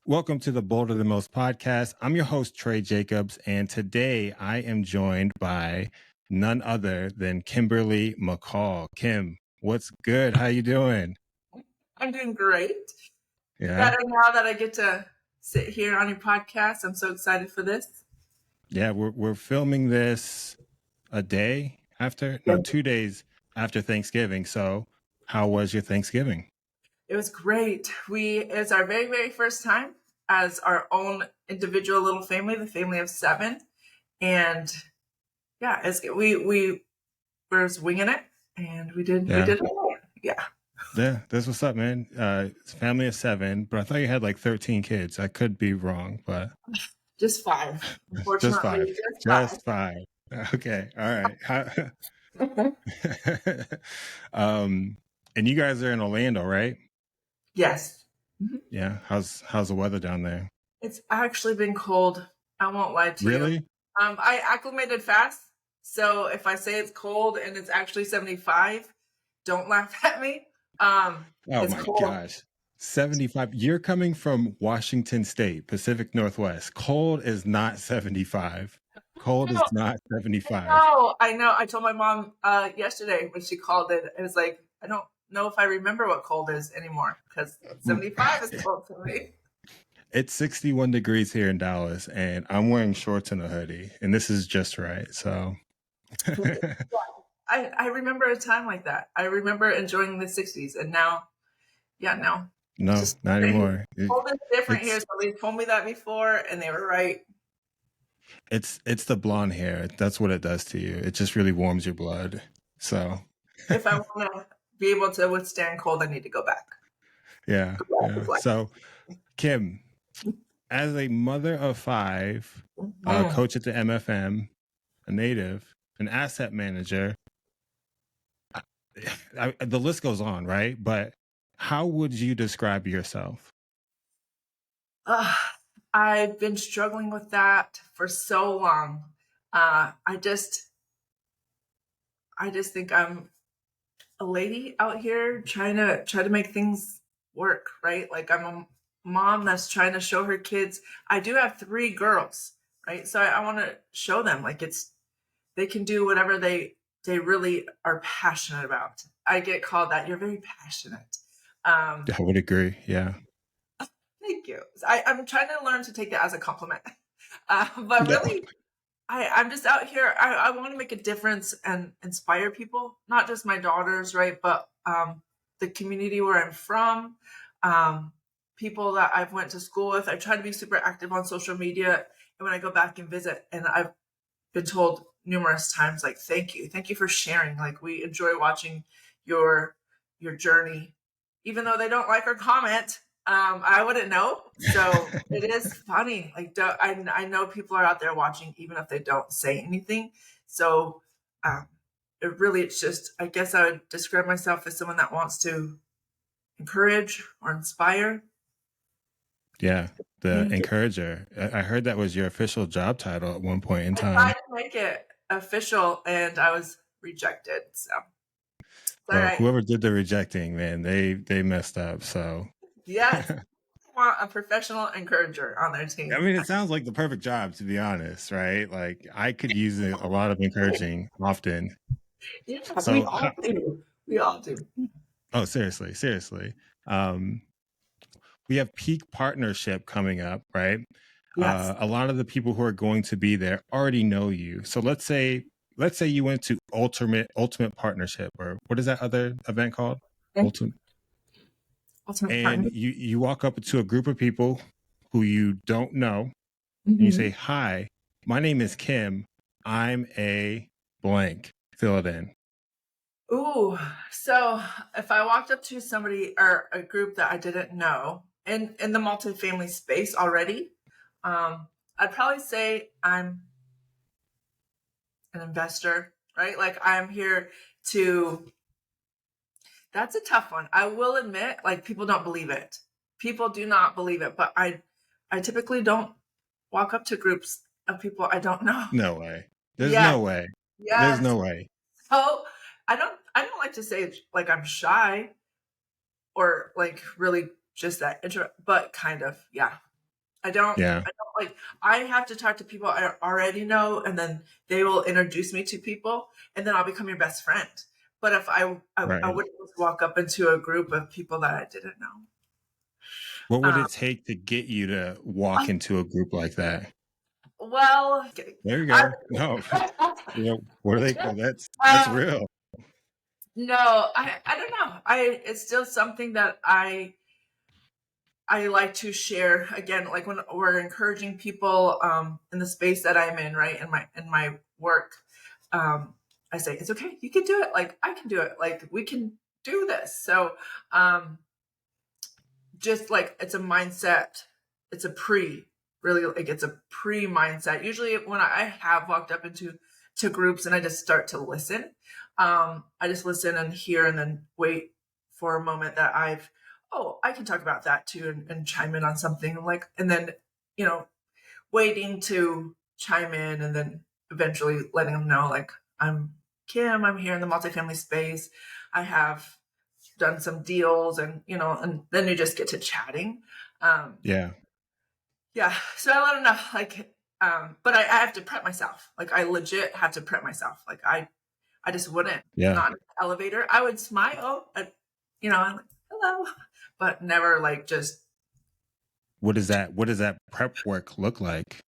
Welcome to the Bolder Than Most podcast. I'm your host, Trey Jacobs, and today I am joined by none other than Kimberly McCall. Kim, what's good? How you doing? I'm doing great. Yeah, Better now that I get to sit here on your podcast. I'm so excited for this. yeah. We're filming this a day after, Yeah. no, 2 days after Thanksgiving. So, how was your Thanksgiving? It was great. It's our very, very first time as our own individual little family, the family of 7. And yeah, we were just winging it and we Yeah, did it. Yeah. yeah. That's what's up, man. It's a family of 7, but I thought you had like 13 kids. I could be wrong, but Just 5. just Unfortunately, 5. just 5. Just 5. Okay. All right. um, and you guys are in Orlando, right? Yes. Mhm. Yeah. How's the weather down there? It's actually been cold. I won't lie to you. Really? I acclimated fast. So if I say it's cold and it's actually 75, don't laugh at me. Oh It's my cold. gosh. 75. You're coming from Washington State, Pacific Northwest. Cold is not 75. Cold is No, not 75. no, I know. I told my mom yesterday when she called it, I was like, I don't know if I remember what cold is anymore because 75 is cold to me. It's 61 degrees here in Dallas, and I'm wearing shorts and a hoodie, and this is just right. So, I remember a time like that. I remember enjoying the 60s, and now, yeah, no, it's no, just not different here. anymore. Cold is different here. It's So they told me that before, and they were right. it's the blonde hair. That's what it does to you. It just really warms your blood. So, If I want to be able to withstand cold, I need to go back. yeah, Go back to yeah. black. So, Kim, as a mother of 5, Mhm. coach at the MFM, a native, an asset manager, I, the list goes on, right? But how would you describe yourself? Ugh, I've been struggling with that for so long. Uh, I just, I just think I'm a lady out here try to make things work, right? Like I'm a mom that's trying to show her kids. I do have 3 girls, right? So I want to show them like they can do whatever they really are passionate about. I get called that. You're very passionate. Um, I would agree. Yeah. Thank you. I'm trying to learn to take that as a compliment. But No. really, I'm just out here. I want to make a difference and inspire people, not just my daughters, right? But the community where I'm from, um, people that I've went to school with. I try to be super active on social media. And when I go back and visit, and I've been told numerous times, like, thank you for sharing. Like, we enjoy watching your your journey, even though they don't like or comment. I wouldn't know. So it is funny. Like, I know people are out there watching, even if they don't say anything. So um, it's just, I guess I would describe myself as someone that wants to encourage or inspire. Yeah. The And encourager. I heard that was your official job title at one point in I tried time. to make it official, and I was rejected. So it's all Well, right. whoever did the rejecting, man, they messed up. So, Yes, I want a professional encourager on their I team. mean, it sounds like the perfect job, to be honest, right? Like, I could use a lot of encouraging often. Yeah, we So, all do. We all do. oh, seriously, seriously. Um, we have peak partnership coming up, right? Yes. A lot of the people who are going to be there already know you. So let's say you went to ultimate partnership, or what is that other event called? Okay. Ultimate. Ultimate And partner. you walk up to a group of people who you don't know, and you say, Hmm. "Hi, my name is Kim. I'm a blank. Fill it in." Ooh, so if I walked up to somebody or a group that I didn't know in the multifamily space already, I'd probably say I'm an investor, right? Like I'm here to. That's a tough one. I will admit, like people don't believe it. People do not believe it, but I typically don't walk up to groups of people I don't know. No way. There's Yes, no way. There's yes. no way. So I don't like to say like I'm shy or like really just that intro, but kind of, yeah. Yeah. Like, I have to talk to people I already know, and then they will introduce me to people, and then I'll become your best friend. But if I Right. wouldn't just walk up into a group of people that I didn't know. What would Um, it take to get you to walk into a group like that? well, There you I, go. No. What are they? That's um, real. no, I don't know. It's still something that I like to share. Again, like when we're encouraging people in the space that I'm in, right, in my work, I say it's okay. You can do it. Like I can do it. Like we can do this. So um, just like it's a mindset. It's a pre really like it's a pre mindset. Usually when I have walked up into to groups and I just start to listen, I just listen and hear and then wait for a moment that I can talk about that too and chime in on something like and then you know waiting to chime in and then eventually letting them know like I'm Kim, I'm here in the multifamily space. I have done some deals and and then you just get to chatting. Um, Yeah. yeah, so I let them know like but I have to prep myself. Like I legit had to prep myself. Like I just wouldn't Yeah. not in the elevator. I would smile at, I'm like, hello, but never like just What does that prep work look like?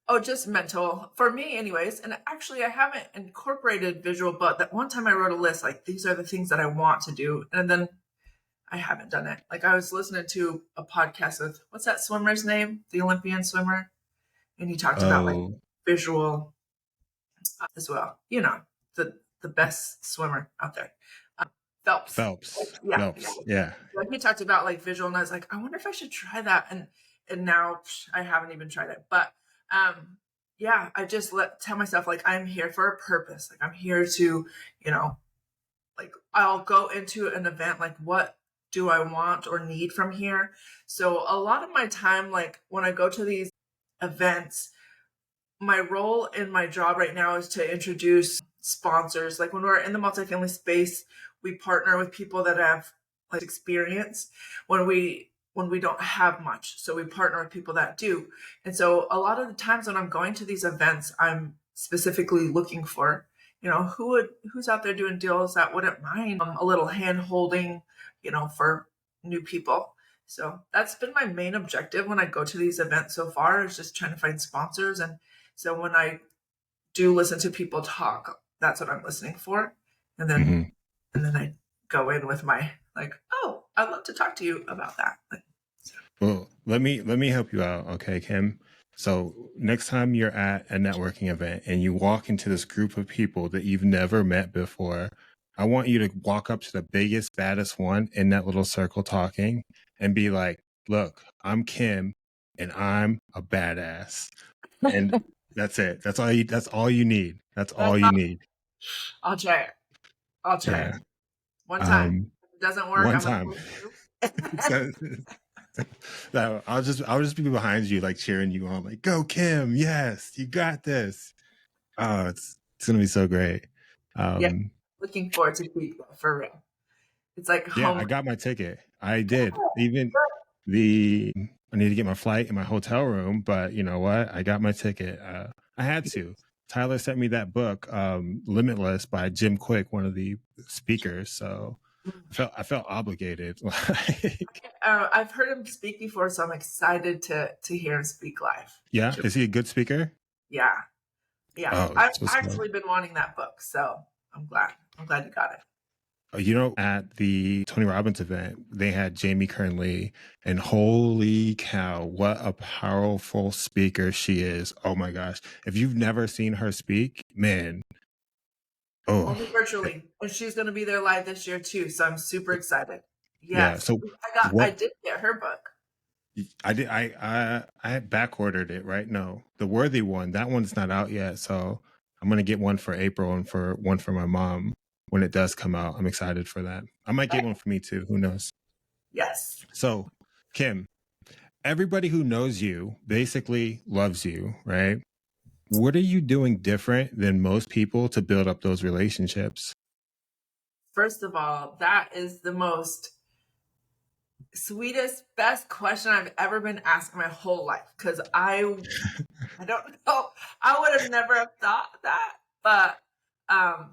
oh, just mental for me, anyways. And actually, I haven't incorporated visual, but that one time I wrote a list like these are the things that I want to do, and then I haven't done it. Like I was listening to a podcast with what's that swimmer's name, the Olympian swimmer, and he talked about like Oh, visual as well. The best swimmer out there, um, Phelps. Phelps. Yeah, yeah. Phelps. Yeah. Like he talked about like visual, and I was like, I wonder if I should try that. And now I haven't even tried it, but yeah, I just tell myself like I'm here for a purpose. Like I'm here to, you know, like I'll go into an event like what do I want or need from here? So a lot of my time, like when I go to these events, my role in my job right now is to introduce sponsors. Like when we're in the multifamily space, we partner with people that have like experience when we don't have much. So we partner with people that do. And so a lot of the times when I'm going to these events, I'm specifically looking for, who's out there doing deals that wouldn't mind a little hand holding, for new people. So that's been my main objective when I go to these events so far is just trying to find sponsors. And so when I do listen to people talk, that's what I'm listening for. And then Hmm. and then I go in with my like, oh, I'd love to talk to you about that. Like, so, Well, let me help you out, okay, Kim? So next time you're at a networking event and you walk into this group of people that you've never met before, I want you to walk up to the biggest, baddest one in that little circle talking and be like, look, I'm Kim and I'm a badass. And that's it. That's all you need. That's that's all you need. I'll try it. I'll try it. Yeah. One time. Um, If it doesn't work, one I'm gonna time. leave you. So, no, I'll just be behind you, like cheering you on, like, go Kim, yes, you got this. Oh, it's gonna be so great. Yeah. Um, Looking forward to people for real. It's like yeah, home. I got my ticket. I did. Even the I need to get my flight and my hotel room, but you know what? I got my ticket. I had to. Tyler sent me that book, Limitless by Jim Quick, one of the speakers. So I felt obligated. Like, I've heard him speak before, so I'm excited to hear him speak live. yeah, is he a good speaker? Yeah, yeah. Oh, I've that's what's up. actually been wanting that book, so I'm glad. I'm glad you got it. At the Tony Robbins event, they had Jamie Kernley, and holy cow, what a powerful speaker she is. Oh my gosh. If you've never seen her speak, man, oh, Only virtually, and she's going to be there live this year too. So I'm super excited. yeah. Yes, So I what did get her book. I did, I had back ordered it, right? No, the Worthy one, that one's not out yet. So I'm gonna get one for April and for one for my mom when it does come out. I'm excited for that. I might get one for me too. Who knows? Yes. So, Kim, everybody who knows you basically loves you, right? What are you doing different than most people to build up those relationships? First of all, that is the most sweetest, best question I've ever been asked in my whole life. Because I don't know, I would have never have thought that, but I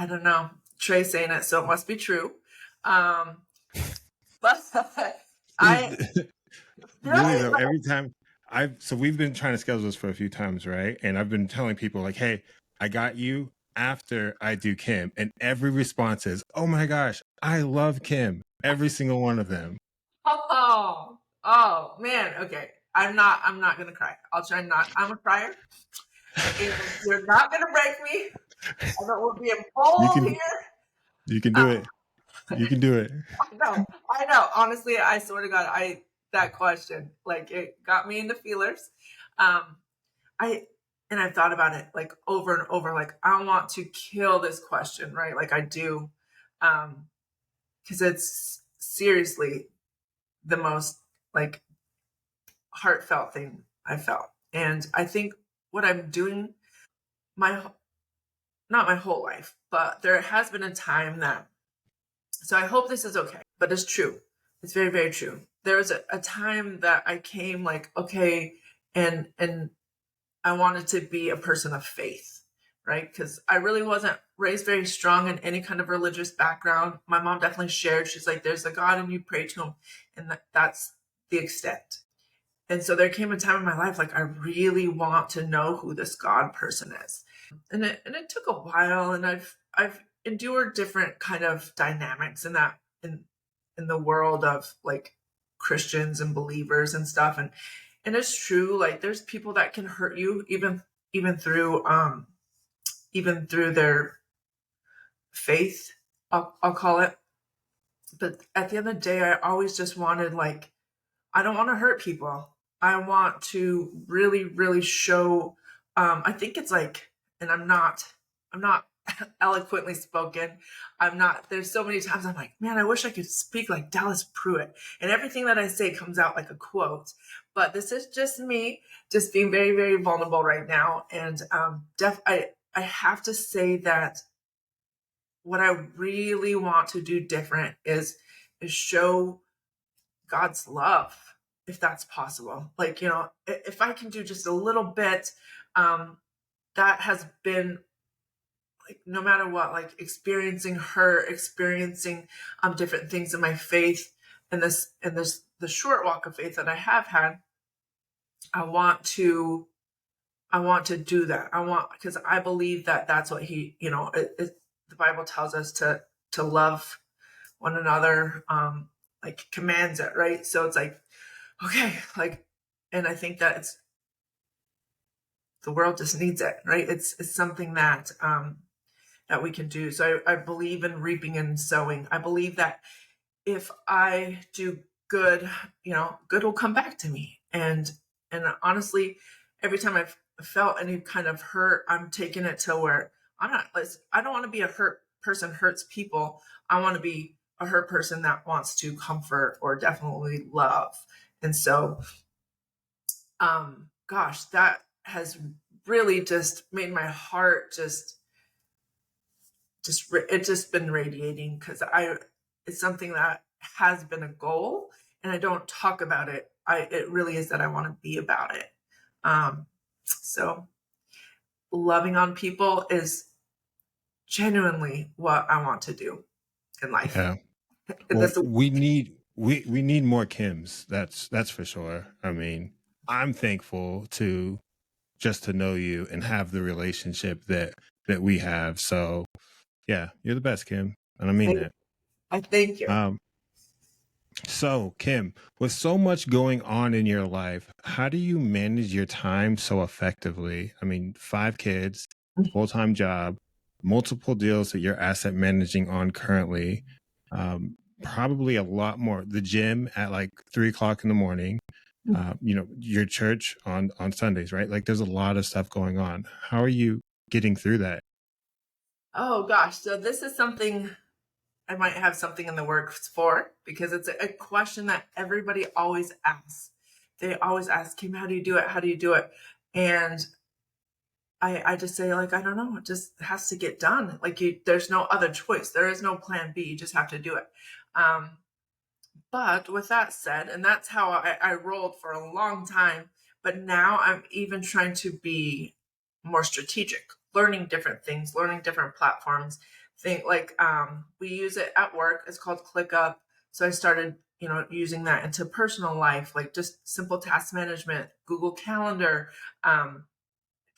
don't know. Trey's saying it, so it must be true. Um, but I Really right, though, like, every time so we've been trying to schedule this for a few times, right? And I've been telling people like, hey, I got you after I do Kim. And every response is, oh my gosh, I love Kim. Every single one of them. oh man, okay. I'm not gonna cry. I'll try not. I'm a crier, and you're not gonna break me. I know we're being You bold can here. you can Uh, do it. You can do it. I know. Honestly, I swear to God, that question, like, it got me into feelers. Um, I and I've thought about it like over and over. Like, I want to kill this question, right? Like I do, because it's seriously the most like heartfelt thing I felt. And I think what I'm doing, my not my whole life, but there has been a time that. So I hope this is okay, but it's true. It's very, very true. There was a time that I came like, okay, and I wanted to be a person of faith, right? Because I really wasn't raised very strong in any kind of religious background. My mom definitely shared, she's like, there's a God and you pray to him. And that's the extent. And so there came a time in my life, like, I really want to know who this God person is. And it took a while, and I've endured different kind of dynamics in that in the world of like Christians and believers and stuff. And it's true, like there's people that can hurt you even through even through their faith, I'll call it. But at the end of the day, I always just wanted, like, I don't want to hurt people. I want to really, really show. I think it's like, and I'm not eloquently spoken. I'm not. There's so many times I'm like, man, I wish I could speak like Dallas Pruitt, and everything that I say comes out like a quote. But this is just me, just being very, very vulnerable right now. And I have to say that what I really want to do different is show God's love, if that's possible. Like, if I can do just a little bit, that has been like, no matter what, like experiencing her, experiencing different things in my faith and the short walk of faith that I have had. I want to do that. Because I believe that that's what the Bible tells us to love one another, like commands it, right? So it's like, okay, like, and I think that the world just needs it, right? It's something that we can do. So I believe in reaping and sowing. I believe that if I do good, good will come back to me. And honestly, every time I've felt any kind of hurt, I'm taking it to where I don't want to be a hurt person hurts people. I want to be a hurt person that wants to comfort or definitely love. And so, gosh, that has really just made my heart it's just been radiating, because it's something that has been a goal, and I don't talk about it. It really is that I want to be about it. So loving on people is genuinely what I want to do in life. Yeah. And Well, this, we need more Kims. That's for sure. I mean, I'm thankful to know you and have the relationship that we have. So yeah, you're the best, Kim. And I mean that. I thank you. Um, so Kim, with so much going on in your life, how do you manage your time so effectively? I mean, 5 kids, full-time job, multiple deals that you're asset managing on currently, probably a lot more. The gym at like 3 o'clock in the morning, your church on Sundays, right? Like there's a lot of stuff going on. How are you getting through that? Oh gosh, so this is something I might have something in the works for, because it's a question that everybody always asks. They always ask, Kim, how do you do it? How do you do it? And I just say, like, I don't know. It just has to get done. Like, there's no other choice. There is no plan B. You just have to do it. Um, But with that said, and that's how I rolled for a long time, but now I'm even trying to be more strategic, learning different things, learning different platforms. Think like we use it at work. It's called ClickUp. So I started, using that into personal life, like just simple task management, Google Calendar, um,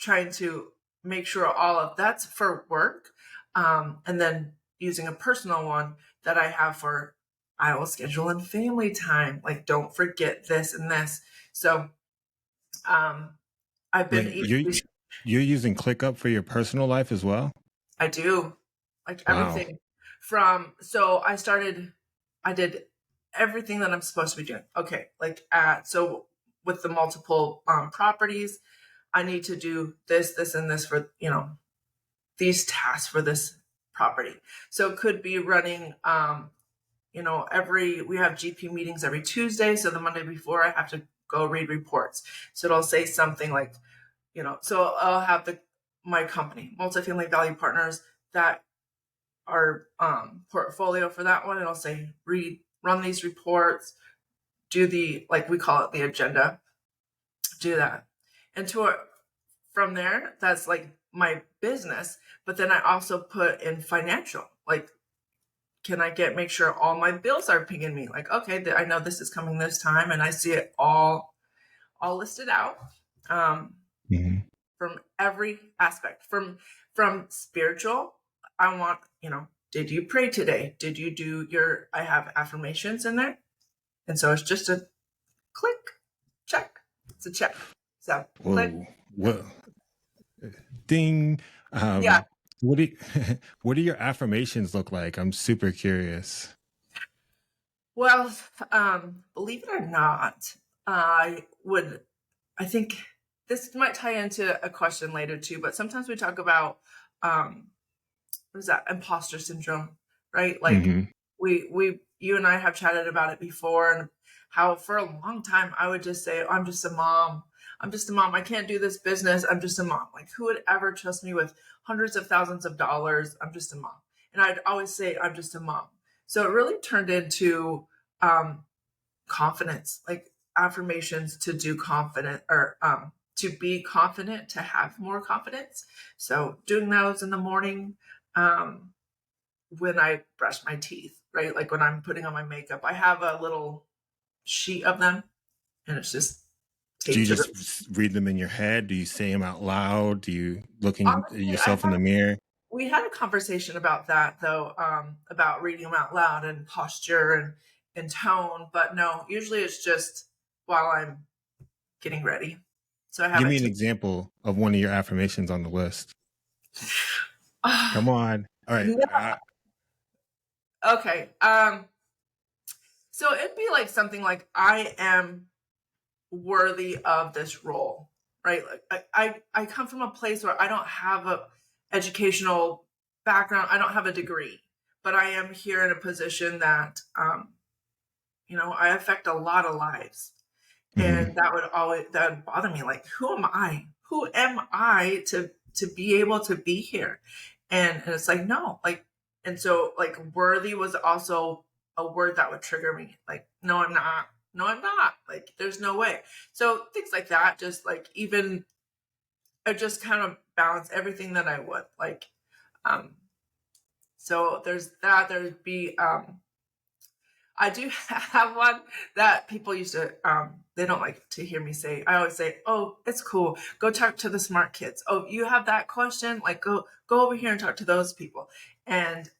trying to make sure all of that's for work. And then using a personal one that I have for I will schedule in family time. Like, don't forget this and this. So um, I've been Like you're using ClickUp for your personal life as well? I do like Wow. everything so I did everything that I'm supposed to be doing. Okay. So with the multiple properties, I need to do this, this, and this for, these tasks for this property. So it could be running, we have GP meetings every Tuesday. So the Monday before I have to go read reports. So it'll say something like, so I'll have my company, Multifamily Value Partners, that our portfolio for that one. It'll say run these reports, do like we call it the agenda, do that. And from there, that's like my business. But then I also put in financial, like, can I make sure all my bills are pinging me? Like, okay, I know this is coming this time, and I see it all listed out. Mhm. From every aspect, from spiritual, I want, did you pray today? Did you do I have affirmations in there, and so it's just a click, check. It's a check. So click. Whoa. What? Ding. Yeah. What do you, what do your affirmations look like? I'm super curious. Well, believe it or not, I think this might tie into a question later too, but sometimes we talk about, what is that, imposter syndrome, right? Like, Hmm. you and I have chatted about it before, and how for a long time I would just say, oh, I'm just a mom. I'm just a mom. I can't do this business. I'm just a mom. Like, who would ever trust me with hundreds of thousands of dollars? I'm just a mom. And I'd always say, I'm just a mom. So it really turned into um, confidence, like affirmations to do confident, or to be confident, to have more confidence. So doing those in the morning, um, when I brush my teeth, right? Like when I'm putting on my makeup, I have a little sheet of them, and it's just Do you taped to just the. read them in your head? Do you say them out loud? Do you at Honestly, yourself in the mirror? we had a conversation about that though, about reading them out loud and posture and tone. But no, usually it's just while I'm getting ready. So I have Give me it an taped. example of one of your affirmations on the list. Come on. All right. Yeah. Okay. So it'd be like something like, I am worthy of this role, right? Like I come from a place where I don't have a educational background. I don't have a degree, but I am here in a position that, I affect a lot of lives. And Mhm. that would bother me. Like, who am I? Who am I to be able to be here? And it's like, no, like, and so like worthy was also a word that would trigger me. Like, no, I'm not. No, I'm not. Like, there's no way. So things like that, just like, even I just kind of balance everything that I would like. Um, so there's that. There'd be I do have one that people used to, they don't like to hear me say. I always say, oh, it's cool. Go talk to the smart kids. Oh, you have that question? Like, go over here and talk to those people. And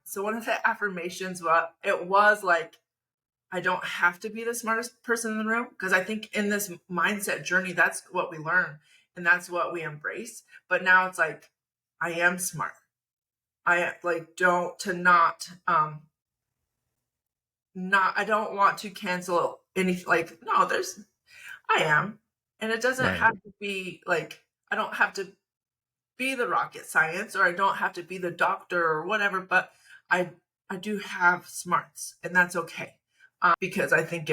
so one of the affirmations, it was like, I don't have to be the smartest person in the room, because I think in this mindset journey, that's what we learn and that's what we embrace. But now it's like, I am smart. I like don't to not I don't want to cancel anything. Like, no, I am. And it doesn't Right. have to be like, I don't have to be the rocket science, or I don't have to be the doctor or whatever, but I I do have smarts, and that's okay. Because I think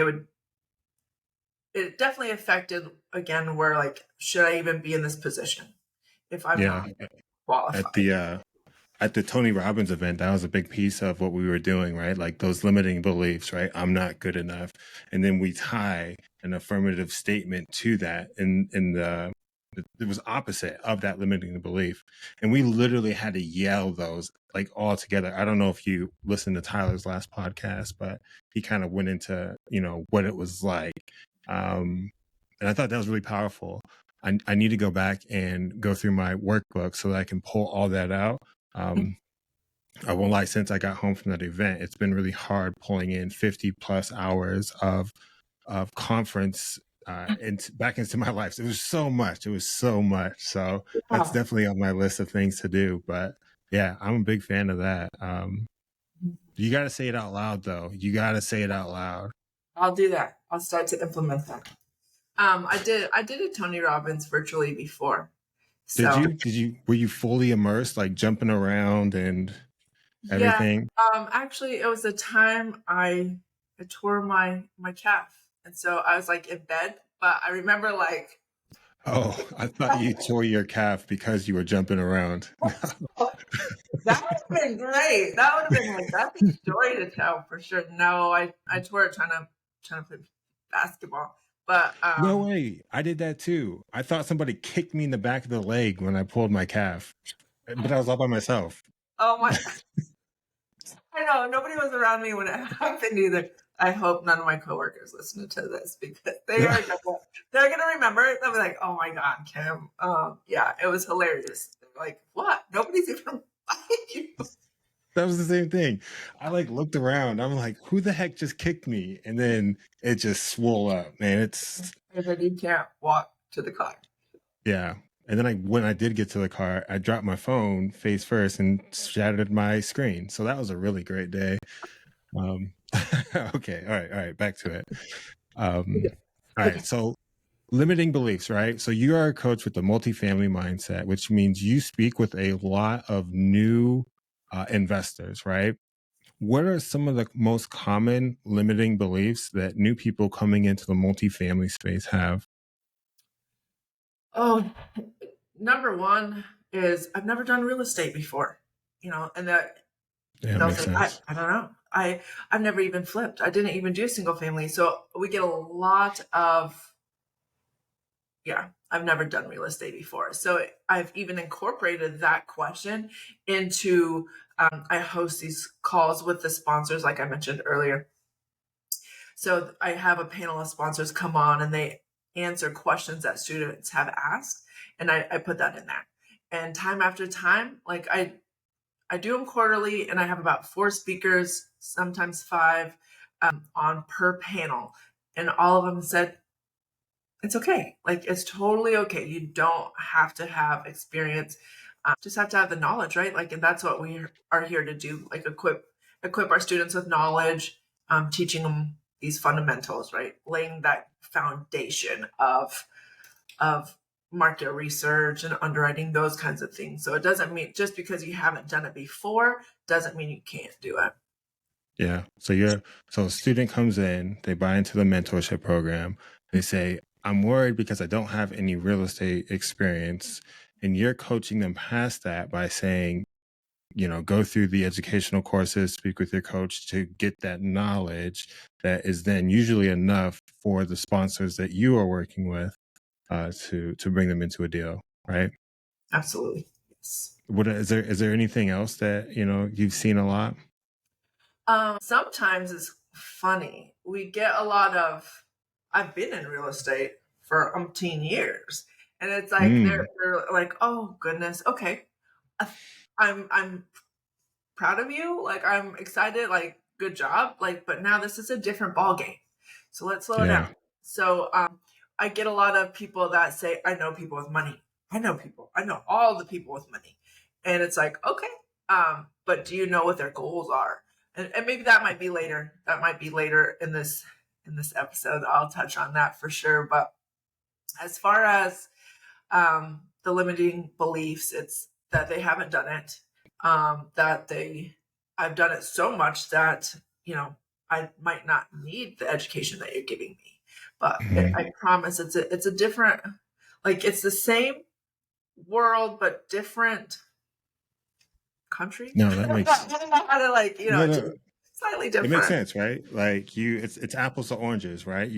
it definitely affected, again, where like, should I even be in this position if I'm Yeah. not At qualified? at the Tony Robbins event, that was a big piece of what we were doing, right? Like those limiting beliefs, right? I'm not good enough. And then we tie an affirmative statement to that in the it was opposite of that limiting belief. And we literally had to yell those like all together. I don't know if you listened to Tyler's last podcast, but he kind of went into, what it was like. And I thought that was really powerful. I need to go back and go through my workbook so that I can pull all that out. I won't lie, since I got home from that event, it's been really hard pulling in 50 plus hours of conference back into my life. So it was so much. It was so much. So that's Wow. definitely on my list of things to do. But yeah, I'm a big fan of that. You got to say it out loud, though. You got to say it out loud. I'll do that. I'll start to implement that. I did a Tony Robbins virtually before. Did So you? Were you fully immersed, like jumping around and yeah, everything? actually it was the time I tore my calf. And so I was like in bed, but I remember like Oh, I thought you tore your calf because you were jumping around. that would have been great. That would have been like that's a story to tell for sure. No, I tore it trying to play basketball. But No way. I did that too. I thought somebody kicked me in the back of the leg when I pulled my calf, but I was all by myself. oh my I know nobody was around me when it happened either. I hope none of my coworkers listen to this because they're gonna remember it. They'll be like, "Oh my god, Kim, yeah, it was hilarious." They're like, "What? Nobody's even behind you." That was the same thing. I like looked around. I'm like, who the heck just kicked me? And then it just swole up, man. It's And then you can't walk to the car. yeah. And then when I did get to the car, I dropped my phone face first and shattered my screen. So that was a really great day. Okay, all right, back to it. Okay. All right, Okay. so limiting beliefs, right? So you are a coach with a multifamily mindset, which means you speak with a lot of new investors, right? What are some of the most common limiting beliefs that new people coming into the multifamily space have? Oh, number one is I've never done real estate before, and Yeah, it they'll makes say, sense. I don't know. I've never even flipped. I didn't even do single family. So we get a lot of, yeah, I've never done real estate before. So I've even incorporated that question into, I host these calls with the sponsors, like I mentioned earlier. So I have a panel of sponsors come on and they answer questions that students have asked. And I put that in there. And time after time, like I do them quarterly, and I have about 4 speakers, sometimes 5, on per panel. And all of them said, it's okay. Like, it's totally okay. You don't have to have experience. Just have to have the knowledge, right? Like, and that's what we are here to do. Like, equip our students with knowledge, teaching them these fundamentals, right? Laying that foundation of market research and underwriting, those kinds of things. So it doesn't mean just because you haven't done it before doesn't mean you can't do it. Yeah. So a student comes in, they buy into the mentorship program, they say, I'm worried because I don't have any real estate experience. And you're coaching them past that by saying, go through the educational courses, speak with your coach to get that knowledge that is then usually enough for the sponsors that you are working with to bring them into a deal, right? Absolutely. Yes. Is there anything else that you've seen a lot? Sometimes it's funny. We get a lot of, I've been in real estate for umpteen years. And it's like Mm, they're like, oh goodness, okay. I'm proud of you. Like I'm excited, like good job. Like, but now this is a different ball game. So let's slow it down. yeah, So I get a lot of people that say, I know people with money. I know people. I know all the people with money. And it's like, okay. But do you know what their goals are? And maybe that might be later. That might be later in this episode. I'll touch on that for sure. But as far as the limiting beliefs, it's that they haven't done it. I've done it so much that I might not need the education that you're giving me. But mhm, I promise it's a different, like it's the same world but different country. No, that I makes don't know how to like, no, just no. slightly It makes different. sense, right? Like it's apples to oranges, right?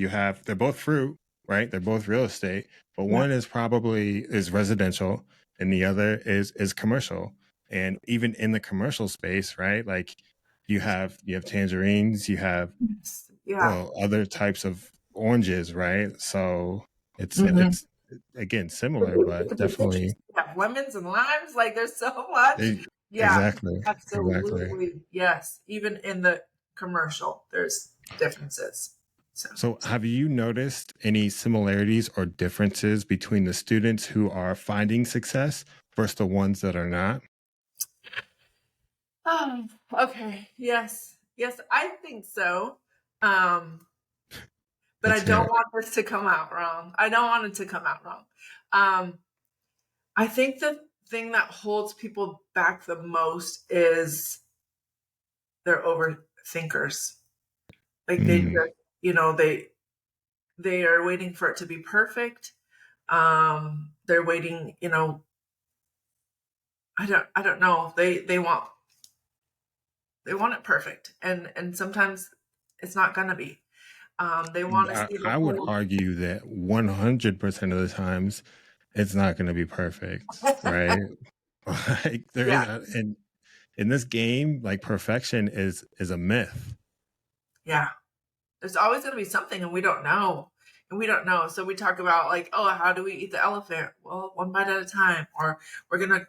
They're both fruit, right? They're both real estate, but Yeah. one is residential and the other is commercial. And even in the commercial space, right? Like you have tangerines, you have Yeah. well other types of oranges, right? So Hmm. it's again similar, It but could be citrus. definitely Yeah, lemons and limes. Like there's so much. e- Yeah, exactly, exactly. absolutely. Yes. Even in the commercial, there's differences. So, So, have you noticed any similarities or differences between the students who are finding success versus the ones that are not? oh, okay. Yes. Yes, I think so. Um, but I Let's hear don't it. want this to come out wrong. I don't want it to come out wrong. Um, I think the thing that holds people back the most is they're overthinkers. Like they Mm, just, they are waiting for it to be perfect. They're waiting, I don't know. They want it perfect, and sometimes it's not gonna be. They want to see the I would whole. argue that 100% of the times it's not going to be perfect, right? Like there Yeah, is, and in this game, like perfection is a myth. yeah. There's always gonna be something, and we don't know. And we don't know. So we talk about like, oh, how do we eat the elephant? Well, one bite at a time. Or we're gonna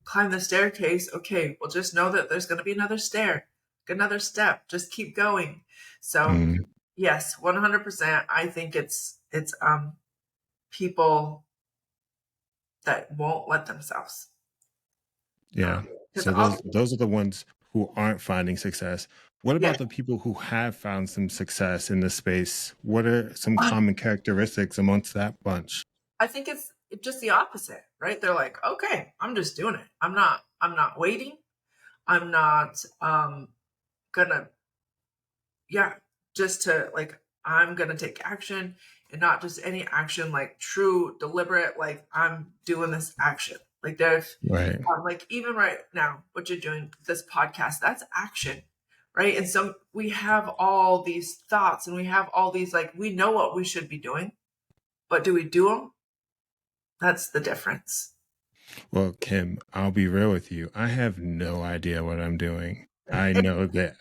climb the staircase. Okay, well, just know that there's gonna be another stair, another step. Just keep going. So Mm, yes, 100%. I think it's people that won't let themselves. yeah. Because So those are the ones who aren't finding success. What yeah, about the people who have found some success in this space? What are some common characteristics amongst that bunch? I think it's just the opposite, right? They're like, okay, I'm just doing it. I'm not waiting. I'm not gonna, yeah, just to like, I'm gonna take action, and not just any action, like true, deliberate, like I'm doing this action. Like there's Right. like even right now, what you're doing, this podcast, that's action, right? And so we have all these thoughts and we have all these, like, we know what we should be doing, but do we do them? That's the difference. Well, Kim, I'll be real with you. I have no idea what I'm doing. I know that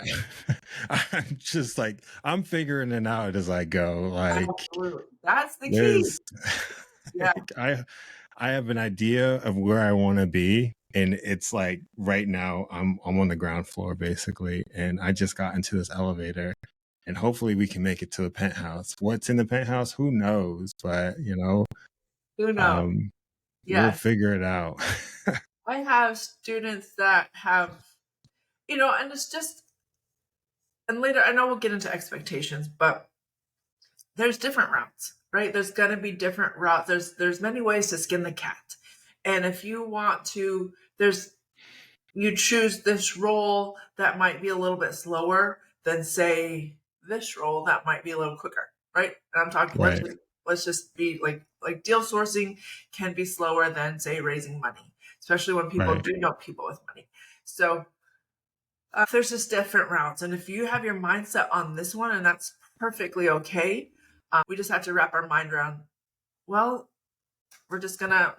I'm just like I'm figuring it out as I go. Like Absolutely. That's the key. there's Yeah. like, I have an idea of where I want to be, and it's like right now I'm on the ground floor basically, and I just got into this elevator, and hopefully we can make it to the penthouse. What's in the penthouse? Who knows? But Who knows? um, we'll Yes. figure it out. I have students that have, and it's just, and later, I know we'll get into expectations, but there's different routes, right? There's going to be different routes. There's many ways to skin the cat. And if you want to, you choose this role that might be a little bit slower than say this role that might be a little quicker, right? And I'm talking, let's Right. just let's just be like deal sourcing can be slower than say raising money, especially when people Right. do know people with money. So there's just different routes, and if you have your mindset on this one, and that's perfectly okay. We just have to wrap our mind around. Well, we're just gonna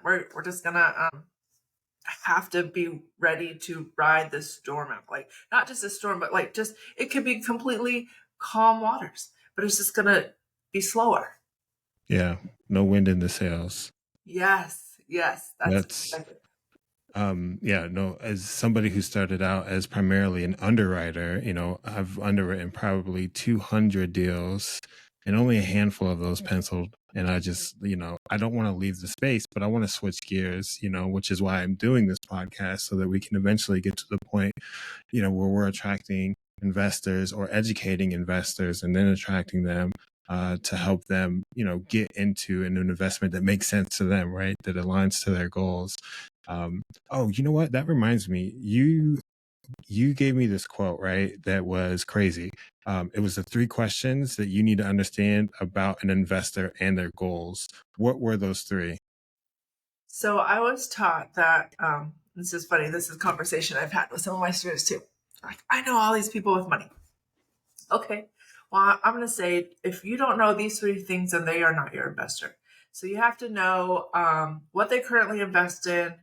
have to be ready to ride this storm out. Like not just a storm, but like just it could be completely calm waters, but it's just gonna be slower. Yeah. No wind in the sails. Yes, yes, that's That's exactly. yeah, no, as somebody who started out as primarily an underwriter, I've underwritten probably 200 deals and only a handful of those penciled. And I just, I don't want to leave the space, but I want to switch gears, which is why I'm doing this podcast so that we can eventually get to the point, where we're attracting investors or educating investors and then attracting them to help them, get into an investment that makes sense to them, right? That aligns to their goals. Oh, you know what? That reminds me. You gave me this quote, right? That was crazy. It was the 3 questions that you need to understand about an investor and their goals. What were those 3? So I was taught that this is funny. This is a conversation I've had with some of my students too. Like, I know all these people with money. Okay, well, I'm going to say if you don't know these three things, then they are not your investor. So you have to know what they currently invest in,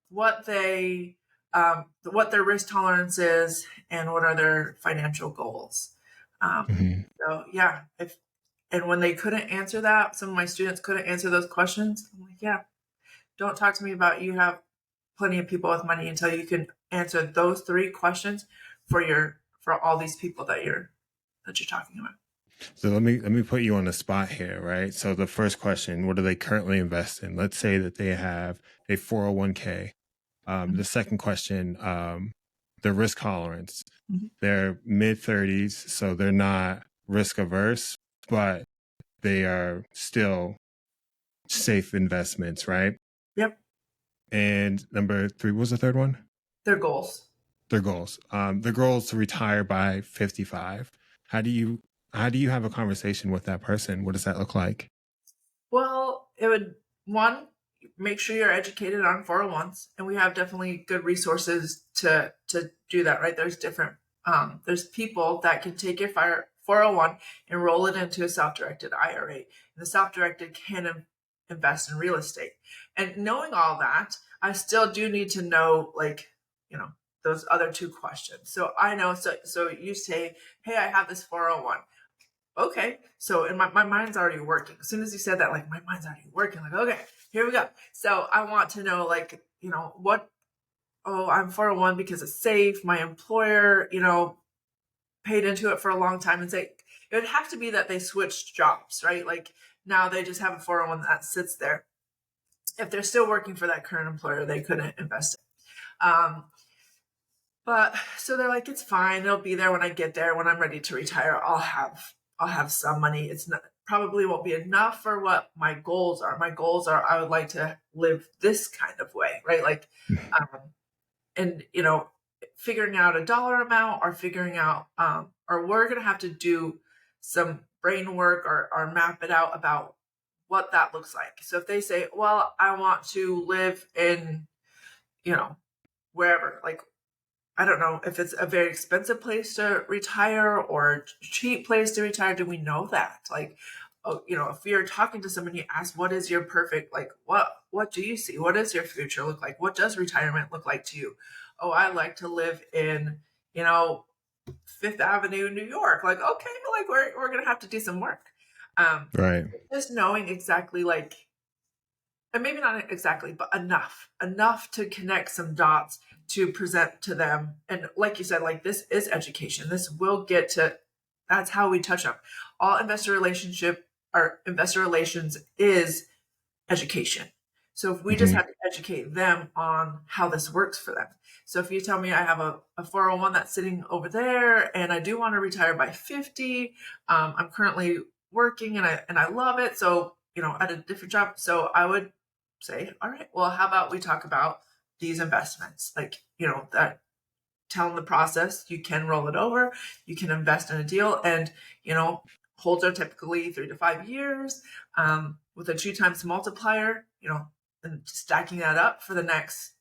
what what their risk tolerance is, and what are their financial goals. Um, Mhm. so yeah, if and when they couldn't answer that, some of my students couldn't answer those questions. I'm like, yeah, don't talk to me about you have plenty of people with money until you can answer those three questions for all these people that you're talking about. So let me put you on the spot here, right? So the first question, what do they currently invest in? Let's say that they have a 401k. The second question, the risk tolerance. Mhm. They're mid 30s, so they're not risk averse, but they are still safe investments, right? Yep, And number three, what was the third one? their goals. Their goals. Their goals to retire by 55. How do you how do you have a conversation with that person? What does that look like? Well, it would one make sure you're educated on 401s, and we have definitely good resources to do that. Right, there's people that can take your 401 and roll it into a self-directed IRA, and the self-directed can invest in real estate. And knowing all that, I still do need to know, like, you know, those other two questions. So I know. So you say, hey, I have this 401. Okay. So and my mind's already working. As soon as you said that, like my mind's already working. Like, okay, here we go. So I want to know, like, what, oh, I'm 401 because it's safe. My employer, paid into it for a long time, and say it would have to be that they switched jobs, right? Like now they just have a 401 that sits there. If they're still working for that current employer, they couldn't invest it. But so they're like, it's fine. It'll be there when I get there. When I'm ready to retire, I'll have some money. It's not probably won't be enough for what my goals are. My goals are I would like to live this kind of way, right? Like, um, and figuring out a dollar amount or figuring out, or we're gonna have to do some brain work or map it out about what that looks like. So if they say, well, I want to live in, you know, wherever, like I don't know if it's a very expensive place to retire or a cheap place to retire. Do we know that? Like, oh, if you're talking to somebody, you ask, what is your perfect, like, what do you see? What does your future look like? What does retirement look like to you? Oh, I like to live in, you know, Fifth Avenue, New York. Like, okay, like we're gonna have to do some work. Um, Right. just knowing exactly, like, and maybe not exactly, but enough to connect some dots to present to them. And like you said, like this is education. This will get to, that's how we touch up. All investor relations is education. So if we just Mhm. have to educate them on how this works for them. So if you tell me I have a 401 that's sitting over there and I do want to retire by 50, I'm currently working and I love it. So, at a different job. So I would say, all right, well, how about we talk about these investments? Like, that tell them the process. You can roll it over, you can invest in a deal, and holds are typically 3 to 5 years, with a 2 times multiplier, and stacking that up for the next,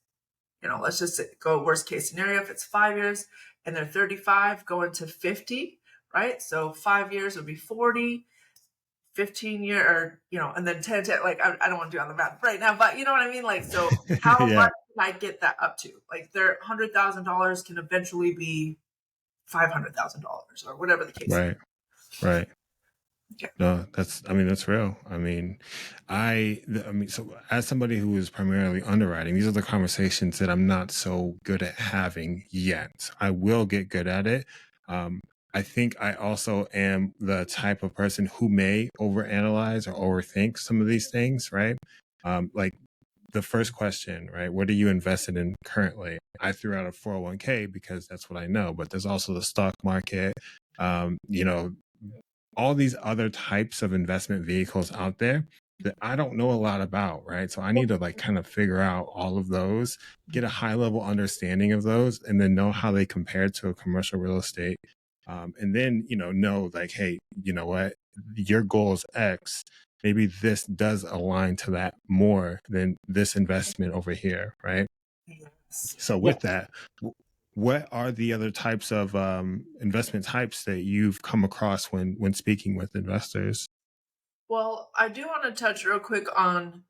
let's just go worst case scenario. If it's 5 years and they're 35 going to 50, right? So 5 years would be 40, 15 year, or and then 10, like I don't want to do on the math right now, but you know what I mean, like, so how Yeah. much can I get that up to? Like their $100,000 can eventually be $500,000 or whatever the case. Right. Right. Okay. No, that's real. So as somebody who is primarily underwriting, these are the conversations that I'm not so good at having yet. I will get good at it. Um, I think I also am the type of person who may overanalyze or overthink some of these things, right? Like the first question, right? What are you invested in currently? I threw out a 401k because that's what I know, but there's also the stock market. Um, you know, all these other types of investment vehicles out there that I don't know a lot about, right? So I need to like kind of figure out all of those, get a high level understanding of those, and then know how they compare to a commercial real estate. And then, know like, hey, you know what? Your goal is X. maybe this does align to that more than this investment over here, right? Yes. So Yeah. with that, what are the other types of investment types that you've come across when speaking with investors? Well, I do want to touch real quick on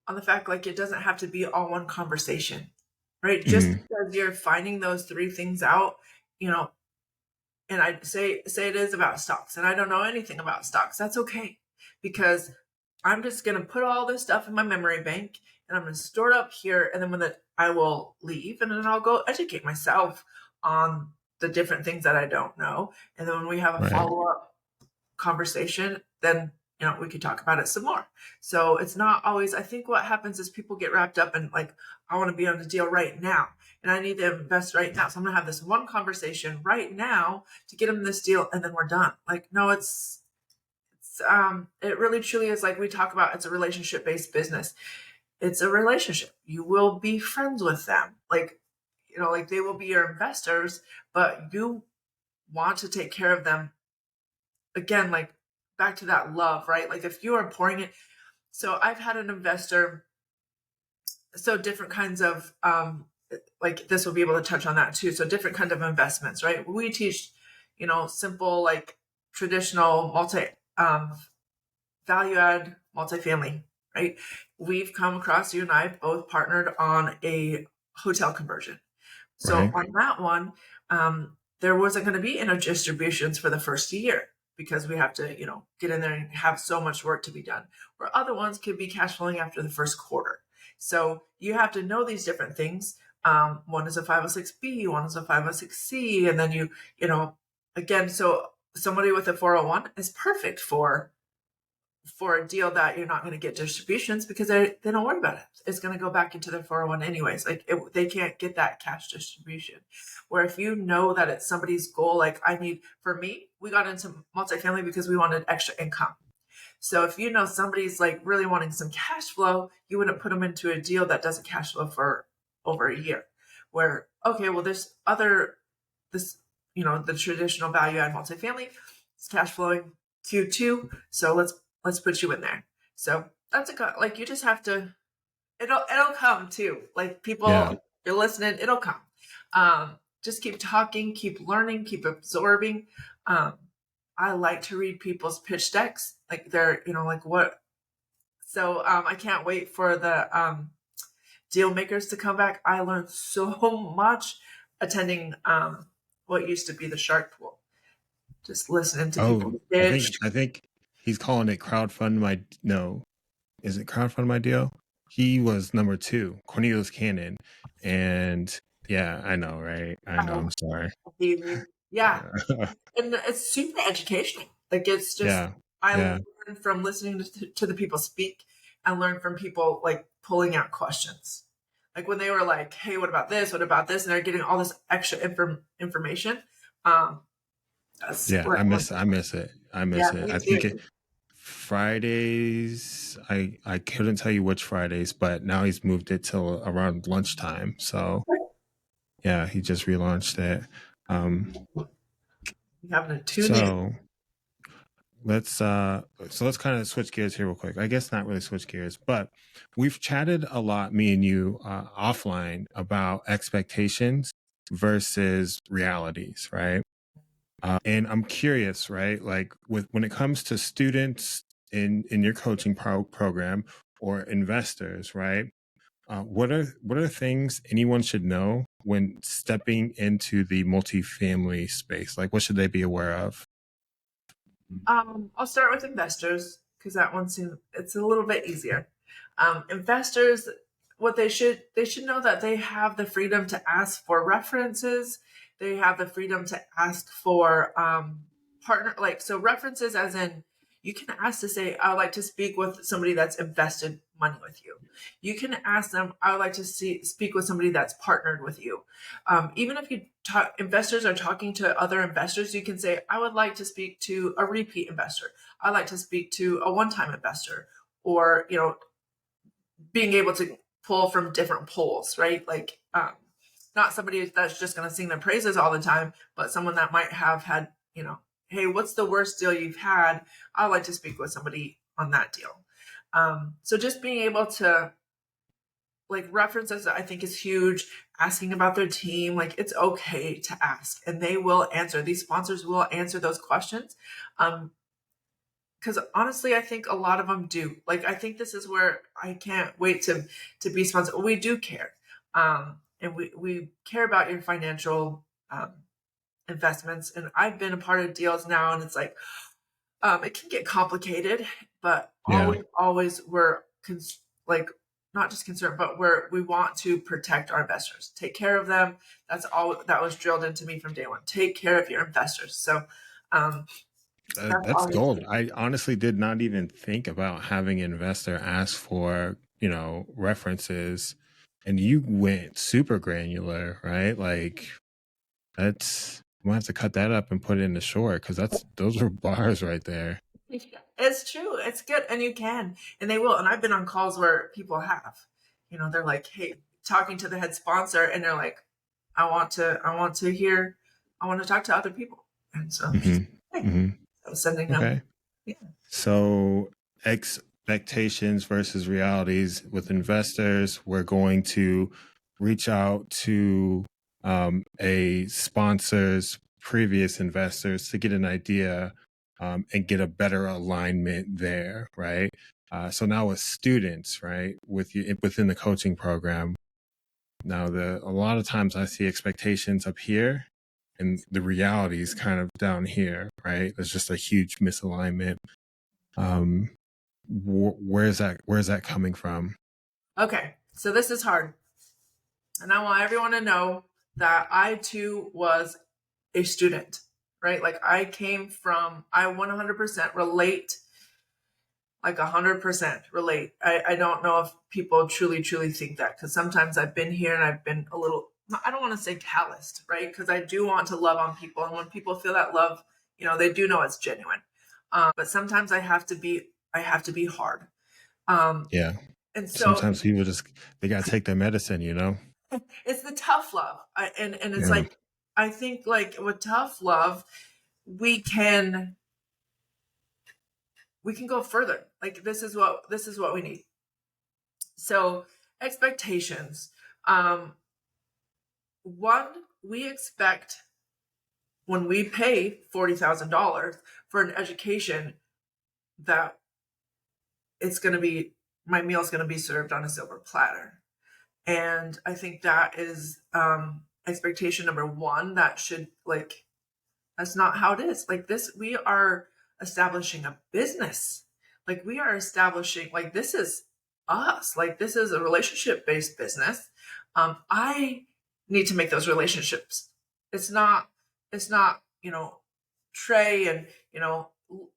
the fact like it doesn't have to be all one conversation, right? Just Mhm. because you're finding those three things out, you know, and I say it is about stocks, and I don't know anything about stocks. That's okay, because I'm just gonna put all this stuff in my memory bank, and I'm gonna store it up here, and then I will leave, and then I'll go educate myself on the different things that I don't know, and then when we have a Right. follow up conversation, then we could talk about it some more. So it's not always. I think what happens is people get wrapped up in like, I want to be on the deal right now, and I need to invest right now. So I'm gonna have this one conversation right now to get them this deal, and then we're done. Like, no, it really truly is like we talk about. It's a relationship based business. It's a relationship. You will be friends with them, like like they will be your investors, but you want to take care of them again, like back to that love, right? Like if you are pouring it. So I've had an investor, so different kinds of like this will be able to touch on that too. So different kind of investments, right? We teach, simple like traditional multi value add multifamily, right? We've come across, you and I both partnered on a hotel conversion. So Right. on that one, there wasn't going to be distributions for the first year because we have to, get in there and have so much work to be done. Where other ones could be cash flowing after the first quarter. So you have to know these different things. One is a 506B, one is a 506C, and then again, so somebody with a 401 is perfect for a deal that you're not going to get distributions because they don't worry about it. It's going to go back into their 401 anyways. Like they can't get that cash distribution. Where if you know that it's somebody's goal, like for me, we got into multifamily because we wanted extra income. So if somebody's like really wanting some cash flow, you wouldn't put them into a deal that doesn't cash flow for over a year. Where, okay, well, this, the traditional value add multifamily is cash flowing Q2. So let's put you in there. So that's like, you just have to, it'll come too. Like people, Yeah. if you're listening, it'll come. Just keep talking, keep learning, keep absorbing. Um, I like to read people's pitch decks. Like they're, like what. So I can't wait for the deal makers to come back. I learned so much attending what used to be the Shark Pool. Just listening to Oh, people I pitch. think I think he's calling it crowdfund my no. Is it crowdfund my deal? He was number two, Cornelius Cannon. And yeah, I know, right? I know, I'm sorry. Yeah, and it's super educational. Like it's just Yeah. I Yeah. learn from listening to the people speak. I learn from people like pulling out questions. Like when they were like, "Hey, what about this? What about this?" and they're getting all this extra information. Um, that's Yeah. what. I miss it. I Yeah, miss it. me I think it too. Fridays, I couldn't tell you which Fridays, but now he's moved it till around lunchtime. So yeah, he just relaunched it. Um You having to tune in. so let's kind of switch gears here real quick. I guess not really switch gears, but we've chatted a lot, me and you, offline about expectations versus realities, right? And I'm curious, right? Like when it comes to students in your coaching program or investors, right? What are things anyone should know when stepping into the multifamily space? Like, what should they be aware of? I'll start with investors because that one seems it's a little bit easier. Investors, what they should know that they have the freedom to ask for references. They have the freedom to ask for partner like so references as in you can ask to say I would like to speak with somebody that's invested money with you. You can ask them I would like to speak with somebody that's partnered with you. Even if investors are talking to other investors, you can say, I would like to speak to a repeat investor. I'd like to speak to a one-time investor, or, being able to pull from different pools, right? Like, not somebody that's just going to sing their praises all the time, but someone that might have had, hey, what's the worst deal you've had? I'd like to speak with somebody on that deal. So just being able to like references, I think is huge. Asking about their team, like it's okay to ask, and they will answer. These sponsors will answer those questions. Because honestly, I think a lot of them do. Like, I think this is where I can't wait to be sponsored. We do care, and we care about your financial investments. And I've been a part of deals now, and it's like it can get complicated, but Yeah. always we're like not just concerned, but we want to protect our investors, take care of them. That's all that was drilled into me from day one. Take care of your investors. So um, that's That's always gold. I honestly did not even think about having an investor ask for, references, and you went super granular, right? Like that's I'm gonna have to cut that up and put it in the short because those are bars right there. it's true. It's good, and you can, and they will. And I've been on calls where people have, they're like, "Hey," talking to the head sponsor, and they're like, I want to hear, I want to talk to other people," and so, Hmm. hey, Hmm. so sending them, Okay. yeah. So expectations versus realities with investors, we're going to reach out to a sponsor's previous investors to get an idea and get a better alignment there, right? So now with students, right, within the coaching program, now a lot of times I see expectations up here and the reality is kind of down here, right? There's just a huge misalignment. um where's that coming from? Okay, so this is hard, and I want everyone to know that I too was a student, right? Like I 100% relate, like 100% relate. I don't know if people truly think that, because sometimes I've been here and I've been a little, I don't want to say calloused, right? Because I do want to love on people. And when people feel that love, they do know it's genuine. But sometimes I have to be hard. Um, Yeah, and so sometimes people just they gotta take their medicine. it's the tough love. And it's Yeah. like, I think like with tough love, we can, we can go further. Like this is what we need. So expectations. One, we expect when we pay $40,000 for an education that it's going to be, my meal is going to be served on a silver platter. And I think that is expectation number one. That should like, that's not how it is. Like this, we are establishing a business. Like we are establishing, like this is us. Like this is a relationship based business. I need to make those relationships. It's not, it's not, Trey and,